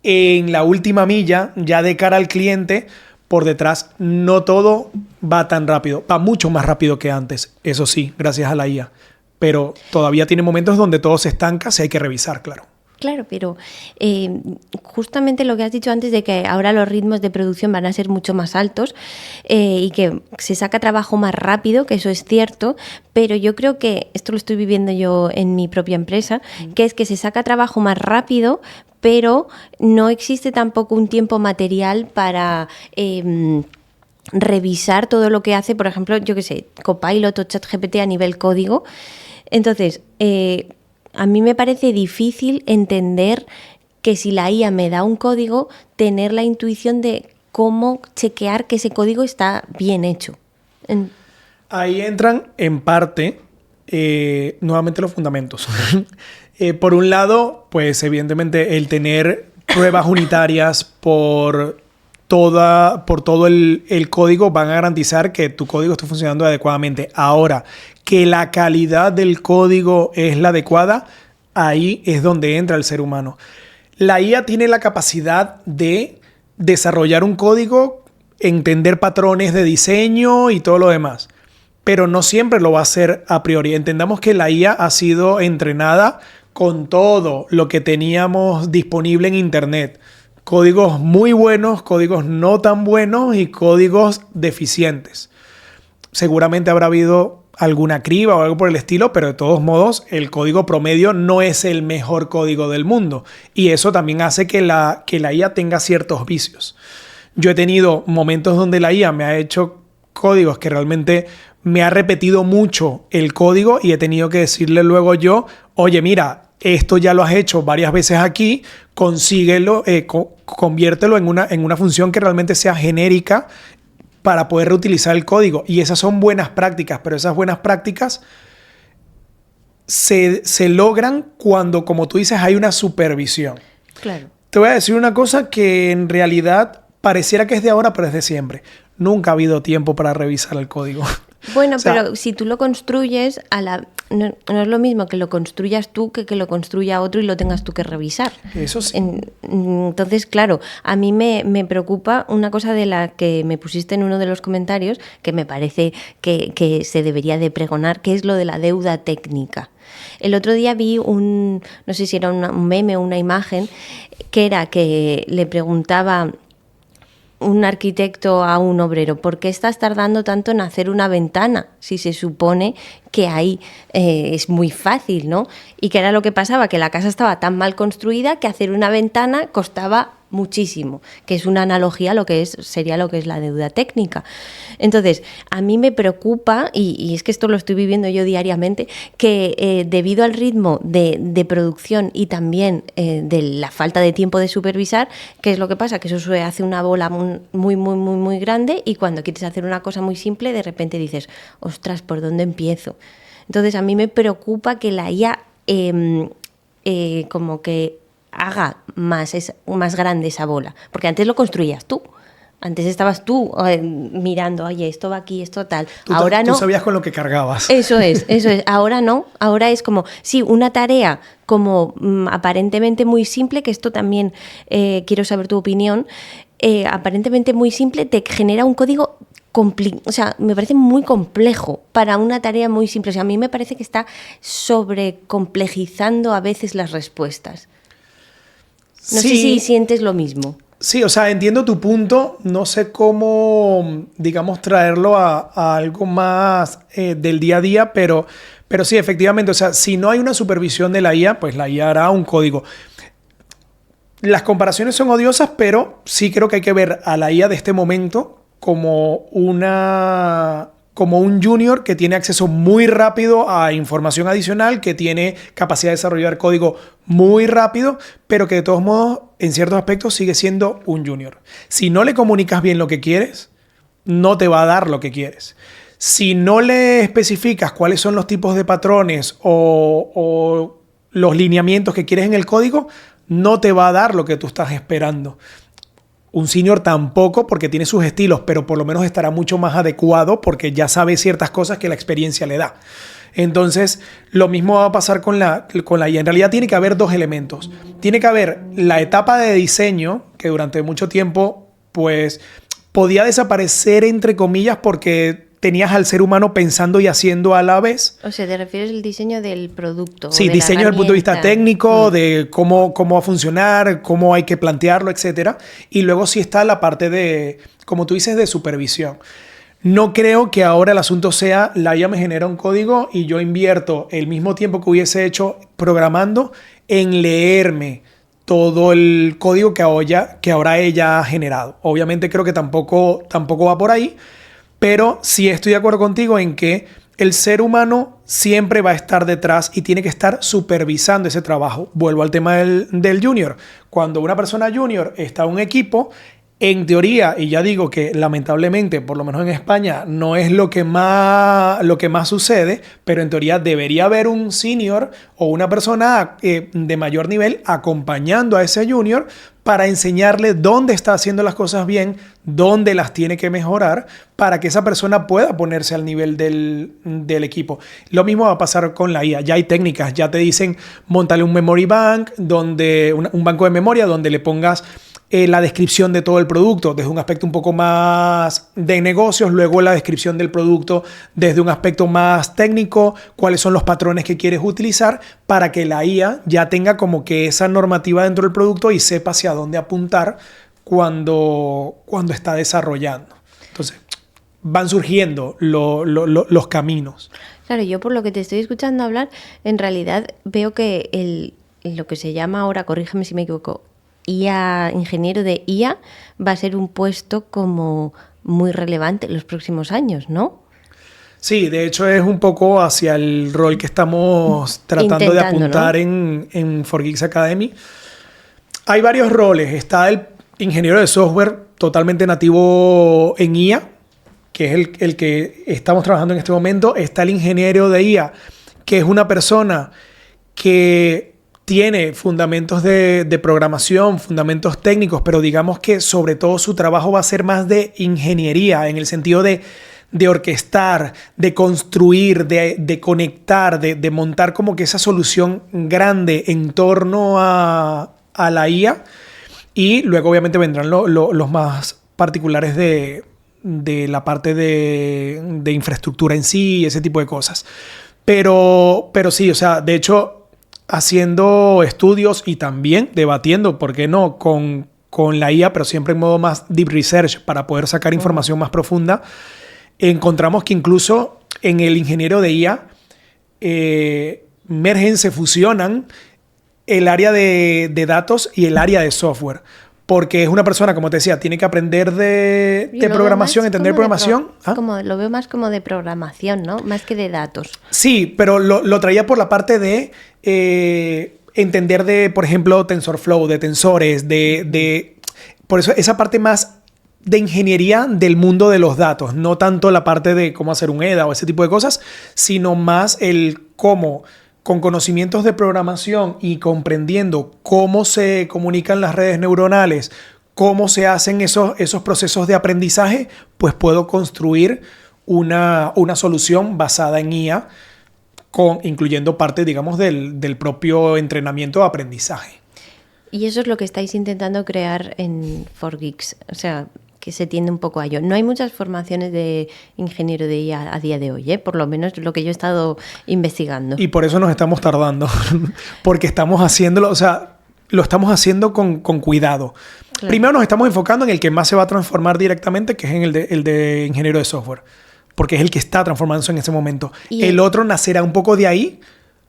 en la última milla, ya de cara al cliente, por detrás no todo va tan rápido. Va mucho más rápido que antes, eso sí, gracias a la IA. Pero todavía tiene momentos donde todo se estanca, si hay que revisar, claro. Claro, pero justamente lo que has dicho antes de que ahora los ritmos de producción van a ser mucho más altos y que se saca trabajo más rápido, que eso es cierto, pero yo creo que, esto lo estoy viviendo yo en mi propia empresa, que es que se saca trabajo más rápido, pero no existe tampoco un tiempo material para revisar todo lo que hace, por ejemplo, yo qué sé, Copilot o ChatGPT a nivel código. Entonces, a mí me parece difícil entender que si la IA me da un código, tener la intuición de cómo chequear que ese código está bien hecho. Ahí entran en parte nuevamente los fundamentos. Por un lado, pues evidentemente el tener pruebas unitarias por todo el código van a garantizar que tu código esté funcionando adecuadamente. Ahora, que la calidad del código es la adecuada, ahí es donde entra el ser humano. La IA tiene la capacidad de desarrollar un código entender patrones de diseño y todo lo demás. Pero no siempre lo va a hacer a priori. Entendamos que la IA ha sido entrenada con todo lo que teníamos disponible en Internet. Códigos muy buenos, códigos no tan buenos y códigos deficientes. Seguramente habrá habido alguna criba o algo por el estilo, pero de todos modos el código promedio no es el mejor código del mundo. Y eso también hace que la IA tenga ciertos vicios. Yo he tenido momentos donde la IA me ha hecho códigos que realmente me ha repetido mucho el código y he tenido que decirle luego yo, oye, mira, esto ya lo has hecho varias veces aquí, consíguelo, conviértelo en una función que realmente sea genérica para poder reutilizar el código. Y esas son buenas prácticas, pero esas buenas prácticas se logran cuando, como tú dices, hay una supervisión. Claro. Te voy a decir una cosa que en realidad pareciera que es de ahora, pero es de siempre. Nunca ha habido tiempo para revisar el código. Bueno, O sea, pero si tú lo construyes, no es lo mismo que lo construyas tú que lo construya otro y lo tengas tú que revisar. Eso sí. Entonces, claro, a mí me preocupa una cosa de la que me pusiste en uno de los comentarios, que me parece que se debería de pregonar, que es lo de la deuda técnica. El otro día vi no sé si era un meme o una imagen, que era que le preguntaba un arquitecto a un obrero, ¿por qué estás tardando tanto en hacer una ventana? Si se supone que ahí es muy fácil, ¿no? Y que era lo que pasaba, que la casa estaba tan mal construida que hacer una ventana costaba muchísimo, que es una analogía a lo que sería lo que es la deuda técnica. Entonces, a mí me preocupa, y es que esto lo estoy viviendo yo diariamente, que debido al ritmo de producción y también de la falta de tiempo de supervisar, ¿qué es lo que pasa? Que eso se hace una bola muy grande y cuando quieres hacer una cosa muy simple, de repente dices, ostras, ¿por dónde empiezo? Entonces, a mí me preocupa que la IA como que haga más grande esa bola, porque antes lo construías tú. Antes estabas tú mirando, oye, esto va aquí, esto tal. Ahora no. Tú sabías con lo que cargabas. Eso es. Ahora no. Ahora es como, sí, una tarea como aparentemente muy simple, que esto también quiero saber tu opinión, aparentemente muy simple, te genera un código o sea, me parece muy complejo para una tarea muy simple. O sea, a mí me parece que está sobrecomplejizando a veces las respuestas. No sé si sientes lo mismo. Sí, o sea, entiendo tu punto. No sé cómo, digamos, traerlo a algo más del día a día, pero sí, efectivamente, o sea, si no hay una supervisión de la IA, pues la IA hará un código. Las comparaciones son odiosas, pero sí creo que hay que ver a la IA de este momento como un junior que tiene acceso muy rápido a información adicional, que tiene capacidad de desarrollar código muy rápido, pero que de todos modos, en ciertos aspectos, sigue siendo un junior. Si no le comunicas bien lo que quieres, no te va a dar lo que quieres. Si no le especificas cuáles son los tipos de patrones o los lineamientos que quieres en el código, no te va a dar lo que tú estás esperando. Un senior tampoco, porque tiene sus estilos, pero por lo menos estará mucho más adecuado porque ya sabe ciertas cosas que la experiencia le da. Entonces, lo mismo va a pasar con la IA. En realidad tiene que haber dos elementos. Tiene que haber la etapa de diseño, que durante mucho tiempo pues, podía desaparecer, entre comillas, porque tenías al ser humano pensando y haciendo a la vez. O sea, ¿te refieres al diseño del producto? Sí, diseño desde el punto de vista técnico, de cómo va a funcionar, cómo hay que plantearlo, etc. Y luego sí está la parte de, como tú dices, de supervisión. No creo que ahora el asunto sea, la IA me genera un código y yo invierto el mismo tiempo que hubiese hecho programando en leerme todo el código que ahora ella ha generado. Obviamente creo que tampoco va por ahí, pero sí estoy de acuerdo contigo en que el ser humano siempre va a estar detrás y tiene que estar supervisando ese trabajo. Vuelvo al tema del junior. Cuando una persona junior está en un equipo, en teoría, y ya digo que lamentablemente, por lo menos en España, no es lo que más sucede, pero en teoría debería haber un senior o una persona de mayor nivel acompañando a ese junior para enseñarle dónde está haciendo las cosas bien, dónde las tiene que mejorar, para que esa persona pueda ponerse al nivel del equipo. Lo mismo va a pasar con la IA. Ya hay técnicas, ya te dicen, móntale un memory bank, un banco de memoria donde le pongas la descripción de todo el producto, desde un aspecto un poco más de negocios, luego la descripción del producto desde un aspecto más técnico, cuáles son los patrones que quieres utilizar para que la IA ya tenga como que esa normativa dentro del producto y sepa hacia dónde apuntar cuando está desarrollando. Entonces, van surgiendo los caminos. Claro, yo por lo que te estoy escuchando hablar, en realidad veo que lo que se llama ahora, corrígeme si me equivoco, IA, ingeniero de IA, va a ser un puesto como muy relevante en los próximos años, ¿no? Sí, de hecho es un poco hacia el rol que estamos tratando de apuntar, ¿no? en 4Geeks Academy. Hay varios roles. Está el ingeniero de software totalmente nativo en IA, que es el que estamos trabajando en este momento. Está el ingeniero de IA, que es una persona que tiene fundamentos de programación, fundamentos técnicos, pero digamos que sobre todo su trabajo va a ser más de ingeniería, en el sentido de orquestar, de construir, de conectar, de montar como que esa solución grande en torno a la IA. Y luego obviamente vendrán los más particulares de la parte de infraestructura en sí, ese tipo de cosas. Pero sí, o sea, de hecho, haciendo estudios y también debatiendo, ¿por qué no?, con la IA, pero siempre en modo más deep research para poder sacar información más profunda, encontramos que incluso en el ingeniero de IA mergen, se fusionan el área de datos y el área de software. Porque es una persona, como te decía, tiene que aprender de programación, entender programación. Lo veo más como de programación, ¿no? Más que de datos. Sí, pero lo traía por la parte de entender de, por ejemplo, TensorFlow, de tensores, por eso esa parte más de ingeniería del mundo de los datos. No tanto la parte de cómo hacer un EDA o ese tipo de cosas, sino más el cómo, con conocimientos de programación y comprendiendo cómo se comunican las redes neuronales, cómo se hacen esos procesos de aprendizaje, pues puedo construir una solución basada en IA, incluyendo parte, digamos, del propio entrenamiento de aprendizaje. Y eso es lo que estáis intentando crear en 4Geeks, o sea, que se tiende un poco a ello. No hay muchas formaciones de ingeniero de IA a día de hoy, por lo menos lo que yo he estado investigando. Y por eso nos estamos tardando, porque estamos haciéndolo, o sea, lo estamos haciendo con cuidado. Claro. Primero nos estamos enfocando en el que más se va a transformar directamente, que es en el de ingeniero de software, porque es el que está transformándose en ese momento. Y el otro nacerá un poco de ahí,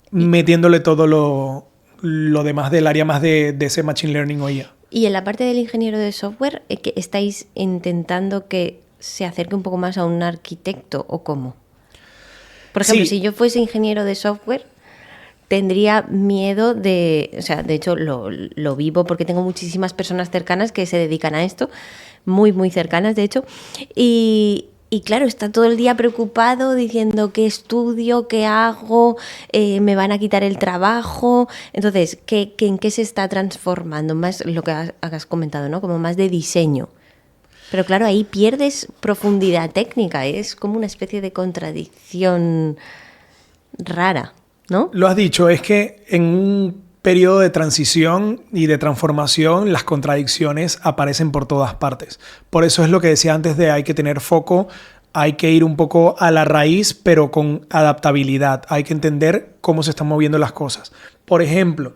metiéndole todo lo demás del área más de ese machine learning o IA. Y en la parte del ingeniero de software, ¿que estáis intentando que se acerque un poco más a un arquitecto o cómo? Por ejemplo, si yo fuese ingeniero de software, tendría miedo de... O sea, de hecho lo vivo porque tengo muchísimas personas cercanas que se dedican a esto, muy, muy cercanas, de hecho, y claro, está todo el día preocupado diciendo qué estudio, qué hago, me van a quitar el trabajo. Entonces, ¿en qué se está transformando? Más lo que has comentado, ¿no? Como más de diseño. Pero claro, ahí pierdes profundidad técnica. Es como una especie de contradicción rara, ¿no? Lo has dicho, es que en un periodo de transición y de transformación, las contradicciones aparecen por todas partes. Por eso es lo que decía antes de hay que tener foco, hay que ir un poco a la raíz, pero con adaptabilidad. Hay que entender cómo se están moviendo las cosas. Por ejemplo,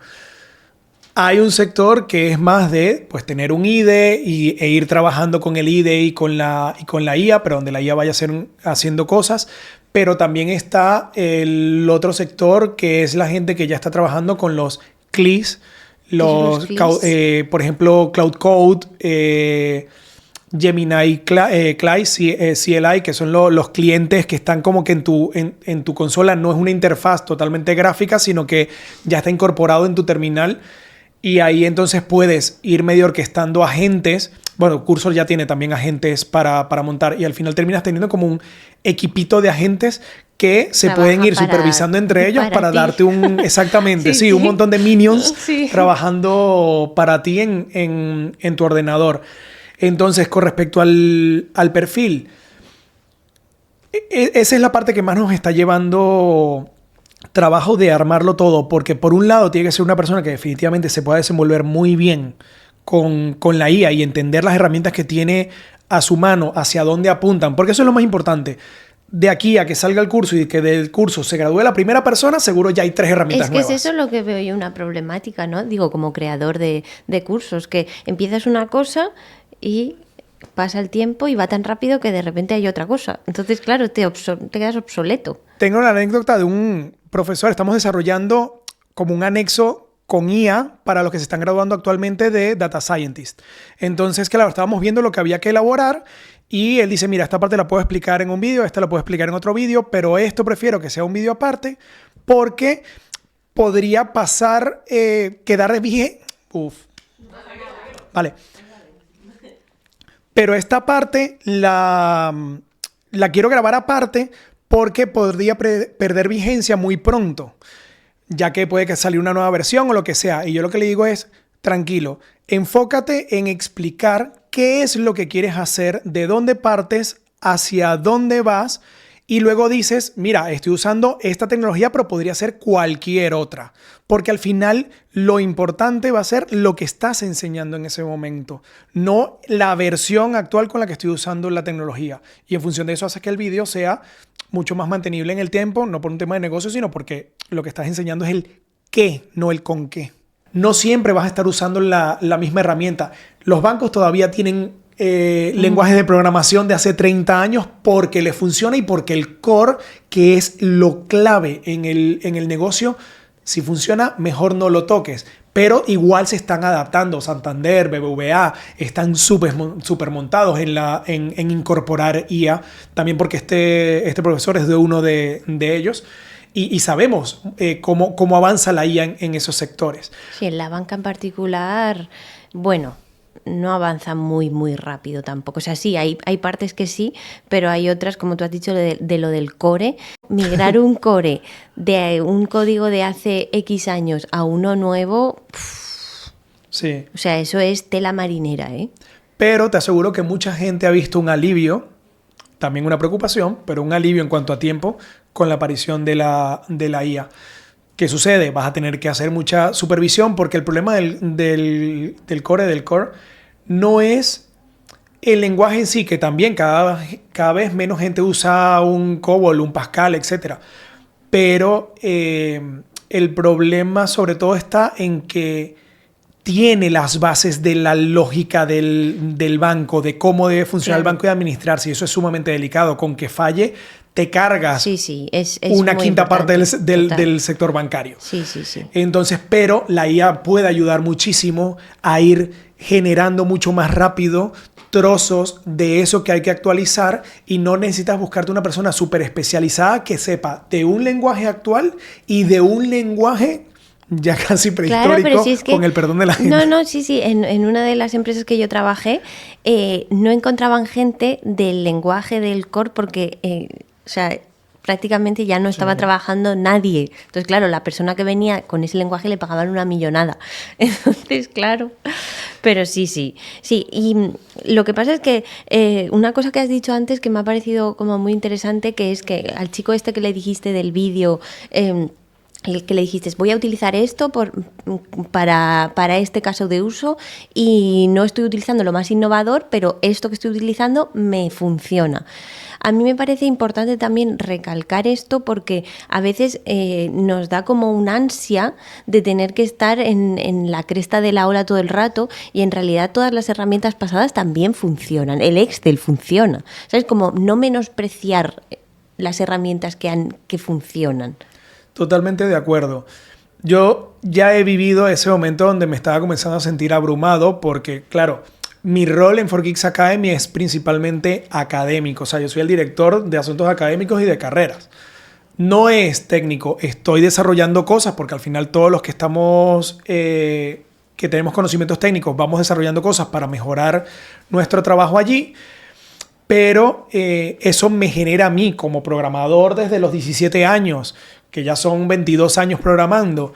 hay un sector que es más de pues, tener un IDE e ir trabajando con el IDE y con la IA, pero donde la IA vaya haciendo cosas. Pero también está el otro sector que es la gente que ya está trabajando con los CLIs, por ejemplo, Cloud Code, Gemini CLI, que son los clientes que están como que en tu consola. No es una interfaz totalmente gráfica, sino que ya está incorporado en tu terminal. Y ahí entonces puedes ir medio orquestando agentes. Bueno, Cursor ya tiene también agentes para montar y al final terminas teniendo como un equipito de agentes que se pueden ir supervisando entre ellos para darte exactamente, sí, un montón de minions trabajando para ti en tu ordenador. Entonces, con respecto al perfil, esa es la parte que más nos está llevando trabajo de armarlo todo, porque por un lado tiene que ser una persona que definitivamente se pueda desenvolver muy bien con la IA y entender las herramientas que tiene a su mano, hacia dónde apuntan, porque eso es lo más importante. De aquí a que salga el curso y que del curso se gradúe la primera persona, seguro ya hay 3 herramientas nuevas. Es eso lo que veo yo una problemática, ¿no? Digo, como creador de cursos, que empiezas una cosa y pasa el tiempo y va tan rápido que de repente hay otra cosa. Entonces, claro, te quedas obsoleto. Tengo una anécdota de un profesor. Estamos desarrollando como un anexo con IA para los que se están graduando actualmente de Data Scientist. Entonces, claro, estábamos viendo lo que había que elaborar y él dice, mira, esta parte la puedo explicar en un vídeo, esta la puedo explicar en otro vídeo, pero esto prefiero que sea un vídeo aparte porque podría pasar, quedar vigente. Vale. Pero esta parte la quiero grabar aparte porque podría perder vigencia muy pronto, ya que puede que salga una nueva versión o lo que sea. Y yo lo que le digo es, tranquilo, enfócate en explicar qué es lo que quieres hacer, de dónde partes, hacia dónde vas, y luego dices, mira, estoy usando esta tecnología, pero podría ser cualquier otra. Porque al final lo importante va a ser lo que estás enseñando en ese momento, no la versión actual con la que estoy usando la tecnología. Y en función de eso hace que el vídeo sea mucho más mantenible en el tiempo, no por un tema de negocio, sino porque lo que estás enseñando es el qué, no el con qué. No siempre vas a estar usando la misma herramienta. Los bancos todavía tienen lenguajes de programación de hace 30 años porque les funciona y porque el core, que es lo clave en el negocio, si funciona, mejor no lo toques. Pero igual se están adaptando. Santander, BBVA, están súper montados en incorporar IA. También porque este profesor es de uno de ellos. Y sabemos cómo avanza la IA en esos sectores. Sí, en la banca en particular, bueno, no avanza muy rápido tampoco. O sea, sí, hay partes que sí, pero hay otras, como tú has dicho, de lo del core. Migrar un core de un código de hace X años a uno nuevo, sí. O sea, eso es tela marinera, ¿eh? Pero te aseguro que mucha gente ha visto un alivio, también una preocupación, pero un alivio en cuanto a tiempo con la aparición de la IA. ¿Qué sucede? Vas a tener que hacer mucha supervisión porque el problema del core, no es el lenguaje en sí, que también cada vez menos gente usa un COBOL, un Pascal, etc. Pero el problema sobre todo está en que tiene las bases de la lógica del banco, de cómo debe funcionar el banco y administrarse. Y eso es sumamente delicado. Con que falle, te cargas es una quinta parte del del sector bancario. Sí. Entonces, pero la IA puede ayudar muchísimo a ir generando mucho más rápido trozos de eso que hay que actualizar y no necesitas buscarte una persona súper especializada que sepa de un lenguaje actual y de un lenguaje ya casi prehistórico, claro, si es que, con el perdón de la gente. Sí. En una de las empresas que yo trabajé no encontraban gente del lenguaje del core porque, o sea, prácticamente ya no estaba trabajando nadie. Entonces, claro, la persona que venía con ese lenguaje le pagaban una millonada. Entonces, claro, pero sí. Y lo que pasa es que una cosa que has dicho antes que me ha parecido como muy interesante, que es que al chico este que le dijiste del vídeo... el que le dijiste, voy a utilizar esto para este caso de uso y no estoy utilizando lo más innovador, pero esto que estoy utilizando me funciona. A mí me parece importante también recalcar esto porque a veces nos da como una ansia de tener que estar en la cresta de la ola todo el rato y en realidad todas las herramientas pasadas también funcionan. El Excel funciona. ¿Sabes? Como no menospreciar las herramientas que funcionan. Totalmente de acuerdo. Yo ya he vivido ese momento donde me estaba comenzando a sentir abrumado porque, claro, mi rol en 4Geeks Academy es principalmente académico. O sea, yo soy el director de asuntos académicos y de carreras. No es técnico. Estoy desarrollando cosas porque al final todos los que estamos... que tenemos conocimientos técnicos vamos desarrollando cosas para mejorar nuestro trabajo allí. Pero eso me genera a mí como programador desde los 17 años, que ya son 22 años programando,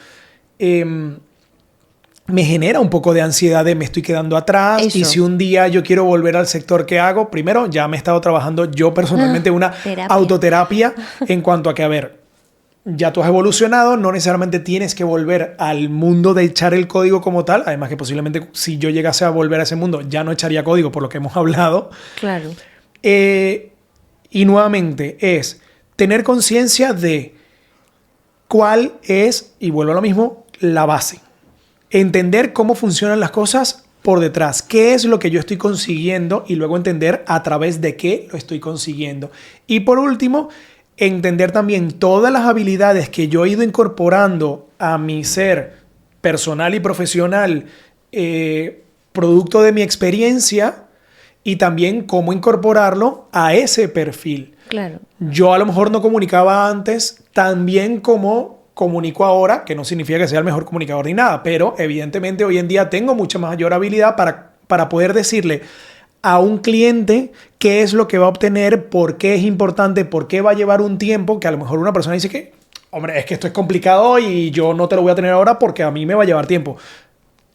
me genera un poco de ansiedad de me estoy quedando atrás. Eso. Y si un día yo quiero volver al sector que hago, primero ya me he estado trabajando yo personalmente una autoterapia en cuanto a que, a ver, ya tú has evolucionado, no necesariamente tienes que volver al mundo de echar el código como tal, además que posiblemente si yo llegase a volver a ese mundo ya no echaría código por lo que hemos hablado. Claro. Y nuevamente es tener conciencia de cuál es, y vuelvo a lo mismo, la base. Entender cómo funcionan las cosas por detrás, qué es lo que yo estoy consiguiendo y luego entender a través de qué lo estoy consiguiendo. Y por último, entender también todas las habilidades que yo he ido incorporando a mi ser personal y profesional, producto de mi experiencia, y también cómo incorporarlo a ese perfil. Claro. Yo a lo mejor no comunicaba antes tan bien como comunico ahora, que no significa que sea el mejor comunicador ni nada, pero evidentemente hoy en día tengo mucha mayor habilidad para poder decirle a un cliente qué es lo que va a obtener, por qué es importante, por qué va a llevar un tiempo, que a lo mejor una persona dice que, hombre, es que esto es complicado y yo no te lo voy a tener ahora porque a mí me va a llevar tiempo.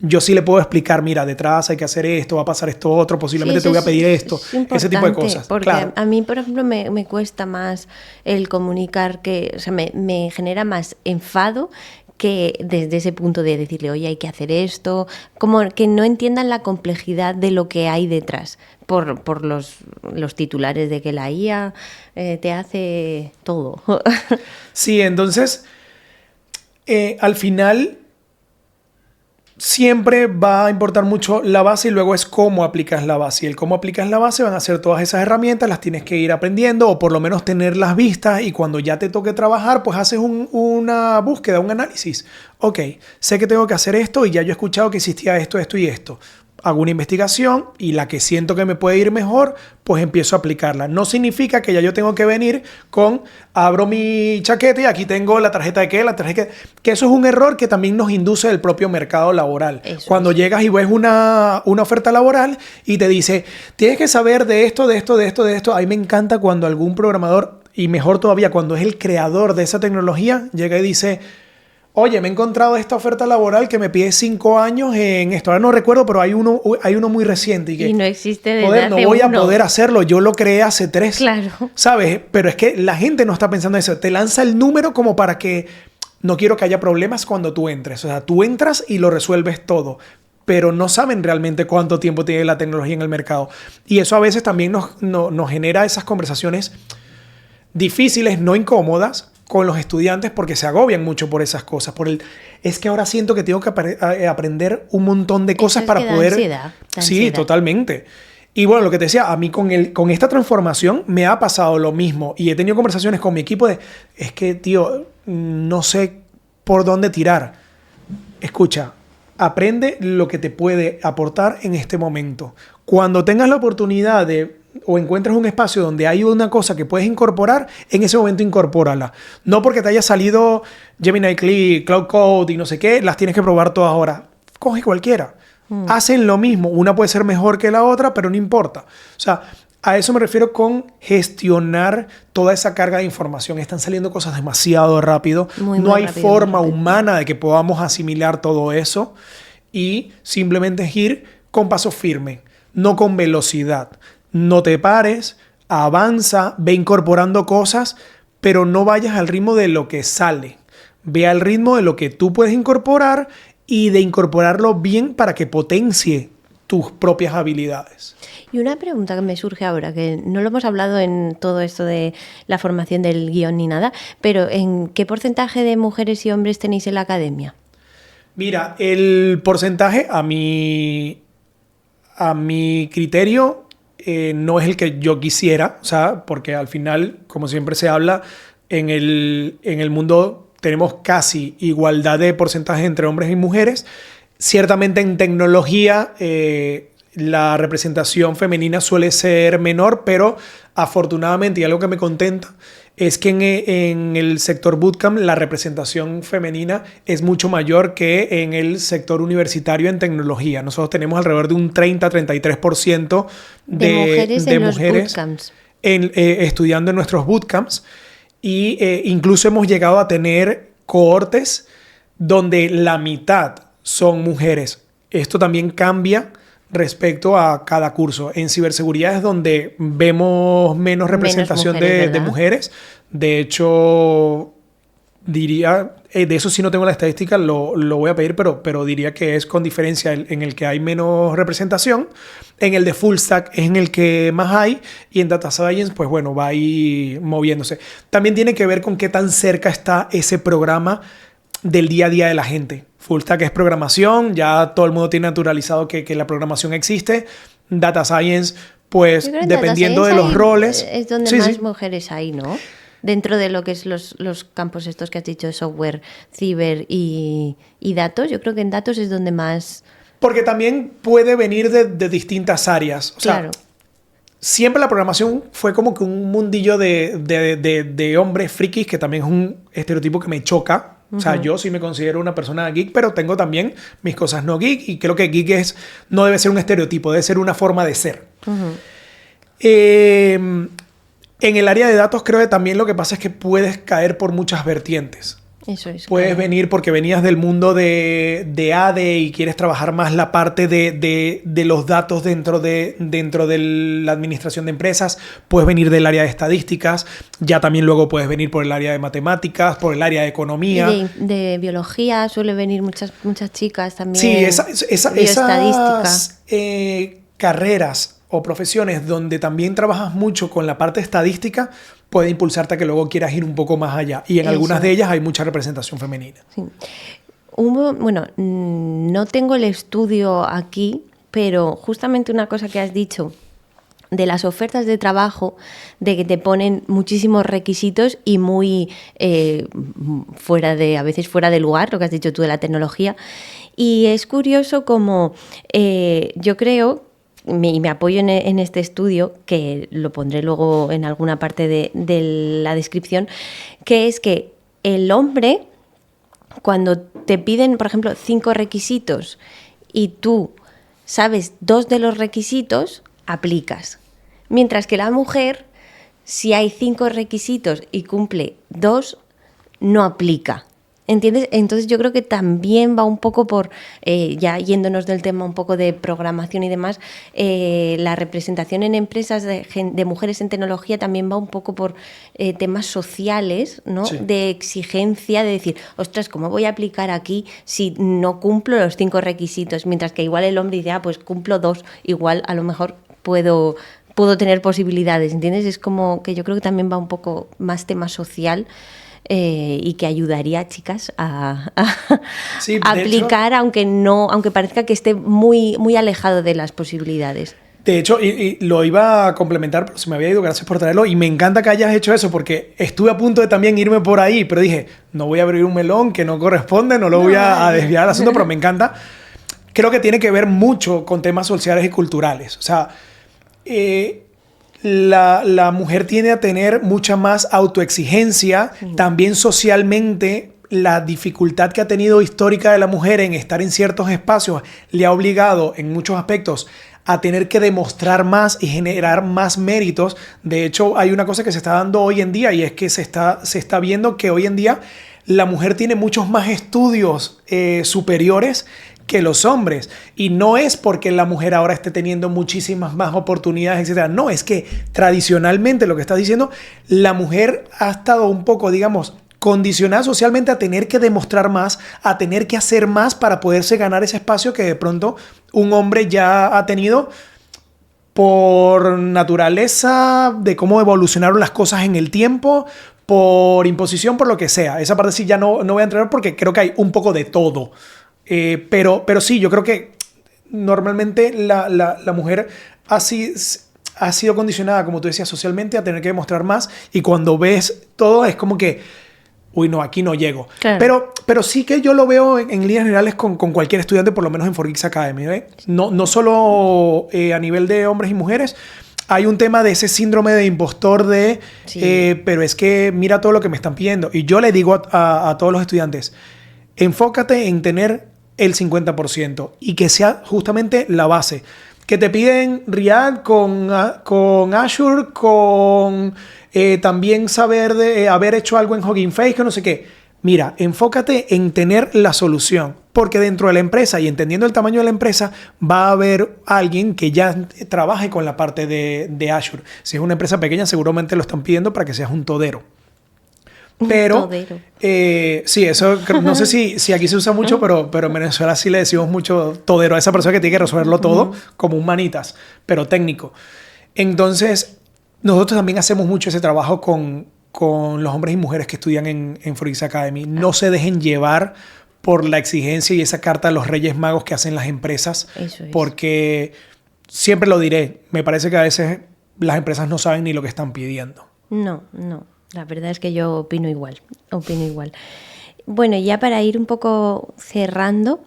Yo sí le puedo explicar, mira, detrás hay que hacer esto, va a pasar esto otro, posiblemente te voy a pedir esto, ese tipo de cosas. Porque claro, a mí, por ejemplo, me cuesta más el comunicar, que, o sea, me genera más enfado que desde ese punto de decirle, oye, hay que hacer esto, como que no entiendan la complejidad de lo que hay detrás, por los titulares de que la IA te hace todo. Sí, entonces, al final siempre va a importar mucho la base y luego es cómo aplicas la base. Y el cómo aplicas la base van a ser todas esas herramientas, las tienes que ir aprendiendo o por lo menos tenerlas vistas, y cuando ya te toque trabajar, pues haces una búsqueda, un análisis. Ok, sé que tengo que hacer esto y ya yo he escuchado que existía esto, esto y esto. Hago una investigación y la que siento que me puede ir mejor, pues empiezo a aplicarla. No significa que ya yo tengo que venir con, abro mi chaqueta y aquí tengo la tarjeta de qué, la tarjeta que eso es un error que también nos induce el propio mercado laboral. Eso cuando llegas y ves una oferta laboral y te dice, tienes que saber de esto, de esto, de esto, de esto. A mí me encanta cuando algún programador, y mejor todavía cuando es el creador de esa tecnología, llega y dice, oye, me he encontrado esta oferta laboral que me pide 5 años en esto. Ahora no recuerdo, pero hay uno muy reciente. Y no existe desde joder, no hace voy a uno. poder hacerlo. Yo lo creé hace 3. Claro. ¿Sabes? Pero es que la gente no está pensando en eso. Te lanza el número como para que no quiero que haya problemas cuando tú entres. O sea, tú entras y lo resuelves todo. Pero no saben realmente cuánto tiempo tiene la tecnología en el mercado. Y eso a veces también nos genera esas conversaciones difíciles, no incómodas, con los estudiantes porque se agobian mucho por esas cosas. Es que ahora siento que tengo que aprender un montón de cosas para poder... Da sí, ansiedad. Totalmente. Y bueno, lo que te decía, a mí con esta transformación me ha pasado lo mismo. Y he tenido conversaciones con mi equipo de, es que, tío, no sé por dónde tirar. Escucha, aprende lo que te puede aportar en este momento. Cuando tengas la oportunidad o encuentres un espacio donde hay una cosa que puedes incorporar, en ese momento incorpórala. No porque te haya salido Gemini Click, Cloud Code y no sé qué, las tienes que probar todas ahora. Coge cualquiera. Hacen lo mismo. Una puede ser mejor que la otra, pero no importa. O sea, a eso me refiero con gestionar toda esa carga de información. Están saliendo cosas demasiado rápido. No hay forma humana de que podamos asimilar todo eso. Y simplemente es ir con paso firme, no con velocidad. No te pares, avanza, ve incorporando cosas, pero no vayas al ritmo de lo que sale. Ve al ritmo de lo que tú puedes incorporar y de incorporarlo bien para que potencie tus propias habilidades. Y una pregunta que me surge ahora, que no lo hemos hablado en todo esto de la formación del guión ni nada, pero ¿en qué porcentaje de mujeres y hombres tenéis en la academia? Mira, el porcentaje a mi criterio no es el que yo quisiera, o sea, porque al final, como siempre se habla, en el mundo tenemos casi igualdad de porcentaje entre hombres y mujeres. Ciertamente en tecnología la representación femenina suele ser menor, pero afortunadamente, y algo que me contenta, es que en el sector bootcamp la representación femenina es mucho mayor que en el sector universitario en tecnología. Nosotros tenemos alrededor de un 30-33% de mujeres estudiando en nuestros bootcamps, y incluso hemos llegado a tener cohortes donde la mitad son mujeres. Esto también cambia respecto a cada curso. En ciberseguridad es donde vemos menos representación de mujeres. De hecho, diría, de eso sí no tengo la estadística, lo voy a pedir, pero diría que es con diferencia en el que hay menos representación. En el de full stack es en el que más hay, y en data science, pues bueno, va ahí moviéndose. También tiene que ver con qué tan cerca está ese programa del día a día de la gente. Full stack es programación, ya todo el mundo tiene naturalizado que la programación existe. Data science, pues dependiendo de los roles. Es donde más mujeres hay, ¿no? Dentro de lo que es los campos estos que has dicho, de software, ciber y datos, yo creo que en datos es donde más... Porque también puede venir de distintas áreas. O sea, claro, siempre la programación fue como que un mundillo de hombres frikis, que también es un estereotipo que me choca. O sea, yo sí me considero una persona geek, pero tengo también mis cosas no geek, y creo que geek no debe ser un estereotipo, debe ser una forma de ser. En el área de datos creo que también lo que pasa es que puedes caer por muchas vertientes. Eso es. Puedes venir porque venías del mundo de ADE y quieres trabajar más la parte de los datos dentro de la administración de empresas. Puedes venir del área de estadísticas. Ya también luego puedes venir por el área de matemáticas, por el área de economía. Y de biología suele venir muchas chicas también. Sí, esas carreras o profesiones donde también trabajas mucho con la parte estadística puede impulsarte a que luego quieras ir un poco más allá. Y en algunas de ellas hay mucha representación femenina. Sí. Bueno, no tengo el estudio aquí, pero justamente una cosa que has dicho de las ofertas de trabajo, de que te ponen muchísimos requisitos y muy a veces fuera de lugar, lo que has dicho tú de la tecnología. Y es curioso como yo creo, y me apoyo en este estudio, que lo pondré luego en alguna parte de la descripción, que es que el hombre, cuando te piden, por ejemplo, 5 requisitos y tú sabes 2 de los requisitos, aplicas. Mientras que la mujer, si hay 5 requisitos y cumple 2, no aplica. ¿Entiendes? Entonces yo creo que también va un poco por, ya yéndonos del tema un poco de programación y demás, la representación en empresas de mujeres en tecnología también va un poco por temas sociales, ¿no? Sí. De exigencia, de decir, ostras, ¿cómo voy a aplicar aquí si no cumplo los 5 requisitos? Mientras que igual el hombre dice, pues cumplo 2, igual a lo mejor puedo tener posibilidades, ¿entiendes? Es como que yo creo que también va un poco más tema social. Y que ayudaría a chicas a aplicar, hecho, aunque parezca que esté muy, muy alejado de las posibilidades. De hecho, y lo iba a complementar, pero se me había ido, gracias por traerlo, y me encanta que hayas hecho eso, porque estuve a punto de también irme por ahí, pero dije, no voy a abrir un melón que no corresponde, no voy a desviar el asunto, pero me encanta. Creo que tiene que ver mucho con temas sociales y culturales. O sea, la mujer tiende a tener mucha más autoexigencia. También socialmente, la dificultad que ha tenido histórica de la mujer en estar en ciertos espacios le ha obligado en muchos aspectos a tener que demostrar más y generar más méritos. De hecho, hay una cosa que se está dando hoy en día, y es que se está viendo que hoy en día la mujer tiene muchos más estudios superiores que los hombres, y no es porque la mujer ahora esté teniendo muchísimas más oportunidades, etcétera. No, es que tradicionalmente, lo que estás diciendo, la mujer ha estado un poco, digamos, condicionada socialmente a tener que demostrar más, a tener que hacer más para poderse ganar ese espacio que de pronto un hombre ya ha tenido por naturaleza de cómo evolucionaron las cosas en el tiempo, por imposición, por lo que sea. Esa parte sí ya no voy a entrar porque creo que hay un poco de todo. Pero sí, yo creo que normalmente la mujer ha sido condicionada, como tú decías, socialmente a tener que demostrar más, y cuando ves todo es como que, uy, no, aquí no llego. Claro. Pero sí que yo lo veo en líneas generales con cualquier estudiante, por lo menos en 4Geeks Academy, ¿eh? No solo a nivel de hombres y mujeres. Hay un tema de ese síndrome de impostor sí. Pero es que mira todo lo que me están pidiendo. Y yo le digo a todos los estudiantes, enfócate en tener el 50% y que sea justamente la base. Que te piden React con Azure, con también saber de haber hecho algo en Hugging Face, que no sé qué. Mira, enfócate en tener la solución, porque dentro de la empresa y entendiendo el tamaño de la empresa va a haber alguien que ya trabaje con la parte de Azure. Si es una empresa pequeña, seguramente lo están pidiendo para que seas un todero. Pero, Todero. sí, eso no sé si aquí se usa mucho, pero en Venezuela sí le decimos mucho todero a esa persona que tiene que resolverlo todo como un manitas, pero técnico. Entonces, nosotros también hacemos mucho ese trabajo con los hombres y mujeres que estudian en Forex Academy. No se dejen llevar por la exigencia y esa carta a los Reyes Magos que hacen las empresas. Eso es. Porque, siempre lo diré, me parece que a veces las empresas no saben ni lo que están pidiendo. No. La verdad es que yo opino igual. Bueno, ya para ir un poco cerrando,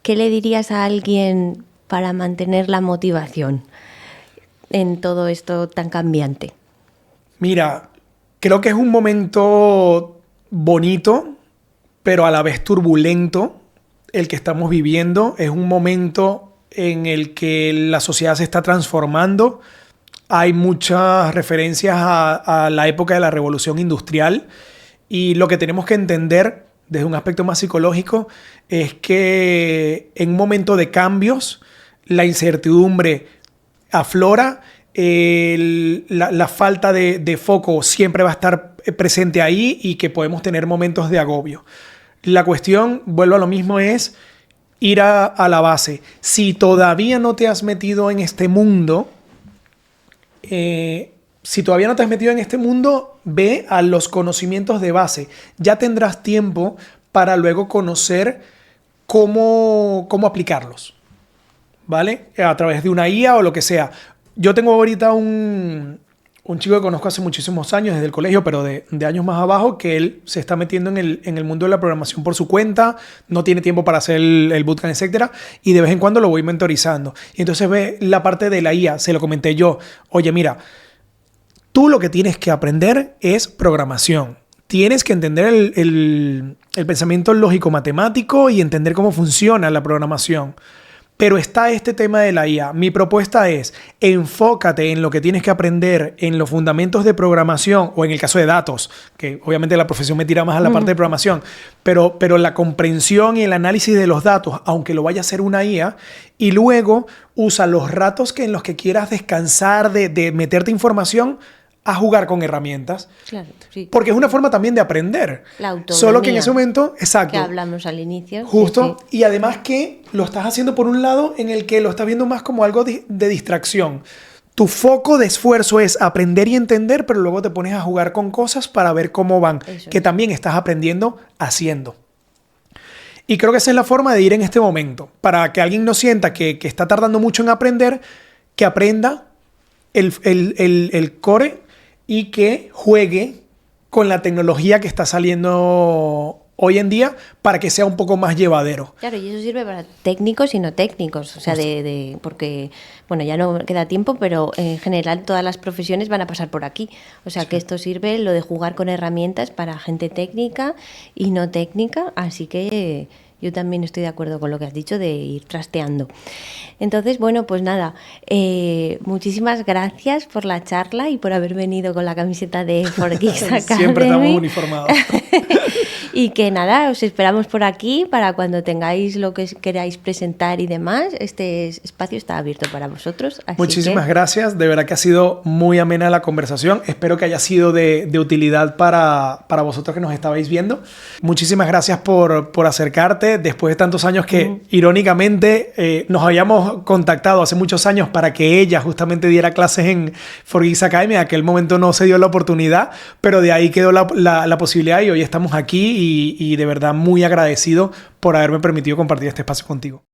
¿qué le dirías a alguien para mantener la motivación en todo esto tan cambiante? Mira, creo que es un momento bonito, pero a la vez turbulento el que estamos viviendo. Es un momento en el que la sociedad se está transformando. Hay muchas referencias a la época de la Revolución Industrial y lo que tenemos que entender desde un aspecto más psicológico es que en un momento de cambios la incertidumbre aflora, la falta de foco siempre va a estar presente ahí y que podemos tener momentos de agobio. La cuestión, vuelvo a lo mismo, es ir a la base. Si todavía no te has metido en este mundo, ve a los conocimientos de base. Ya tendrás tiempo para luego conocer cómo aplicarlos, ¿vale? A través de una IA o lo que sea. Yo tengo ahorita un chico que conozco hace muchísimos años, desde el colegio, pero de años más abajo, que él se está metiendo en el mundo de la programación por su cuenta, no tiene tiempo para hacer el bootcamp, etcétera, y de vez en cuando lo voy mentorizando. Y entonces ve la parte de la IA, se lo comenté yo. Oye, mira, tú lo que tienes que aprender es programación. Tienes que entender el pensamiento lógico-matemático y entender cómo funciona la programación. Pero está este tema de la IA. Mi propuesta es, enfócate en lo que tienes que aprender en los fundamentos de programación o en el caso de datos, que obviamente la profesión me tira más a la parte de programación, pero la comprensión y el análisis de los datos, aunque lo vaya a hacer una IA, y luego usa los ratos en los que quieras descansar de meterte información a jugar con herramientas. Claro, sí. Porque es una forma también de aprender. La autonomía. Solo que en ese momento, exacto. Que hablamos al inicio. Justo. Sí. Y además que lo estás haciendo por un lado en el que lo estás viendo más como algo de distracción. Tu foco de esfuerzo es aprender y entender, pero luego te pones a jugar con cosas para ver cómo van. Eso que es. también estás aprendiendo haciendo. Y creo que esa es la forma de ir en este momento. Para que alguien no sienta que está tardando mucho en aprender, que aprenda el core y que juegue con la tecnología que está saliendo hoy en día para que sea un poco más llevadero. Claro, y eso sirve para técnicos y no técnicos, o sea, porque, bueno, ya no queda tiempo, pero en general todas las profesiones van a pasar por aquí. O sea, que esto sirve, lo de jugar con herramientas para gente técnica y no técnica, así que yo también estoy de acuerdo con lo que has dicho de ir trasteando. Entonces, bueno, pues nada, muchísimas gracias por la charla y por haber venido con la camiseta de Forex Academy. Siempre estamos uniformados. Y que nada, os esperamos por aquí para cuando tengáis lo que queráis presentar y demás. Este espacio está abierto para vosotros. Así Muchísimas gracias. De verdad que ha sido muy amena la conversación. Espero que haya sido de utilidad para vosotros que nos estabais viendo. Muchísimas gracias por acercarte después de tantos años que, irónicamente, nos habíamos contactado hace muchos años para que ella justamente diera clases en Forex Academy. En aquel momento no se dio la oportunidad, pero de ahí quedó la posibilidad y hoy estamos aquí y de verdad muy agradecido por haberme permitido compartir este espacio contigo.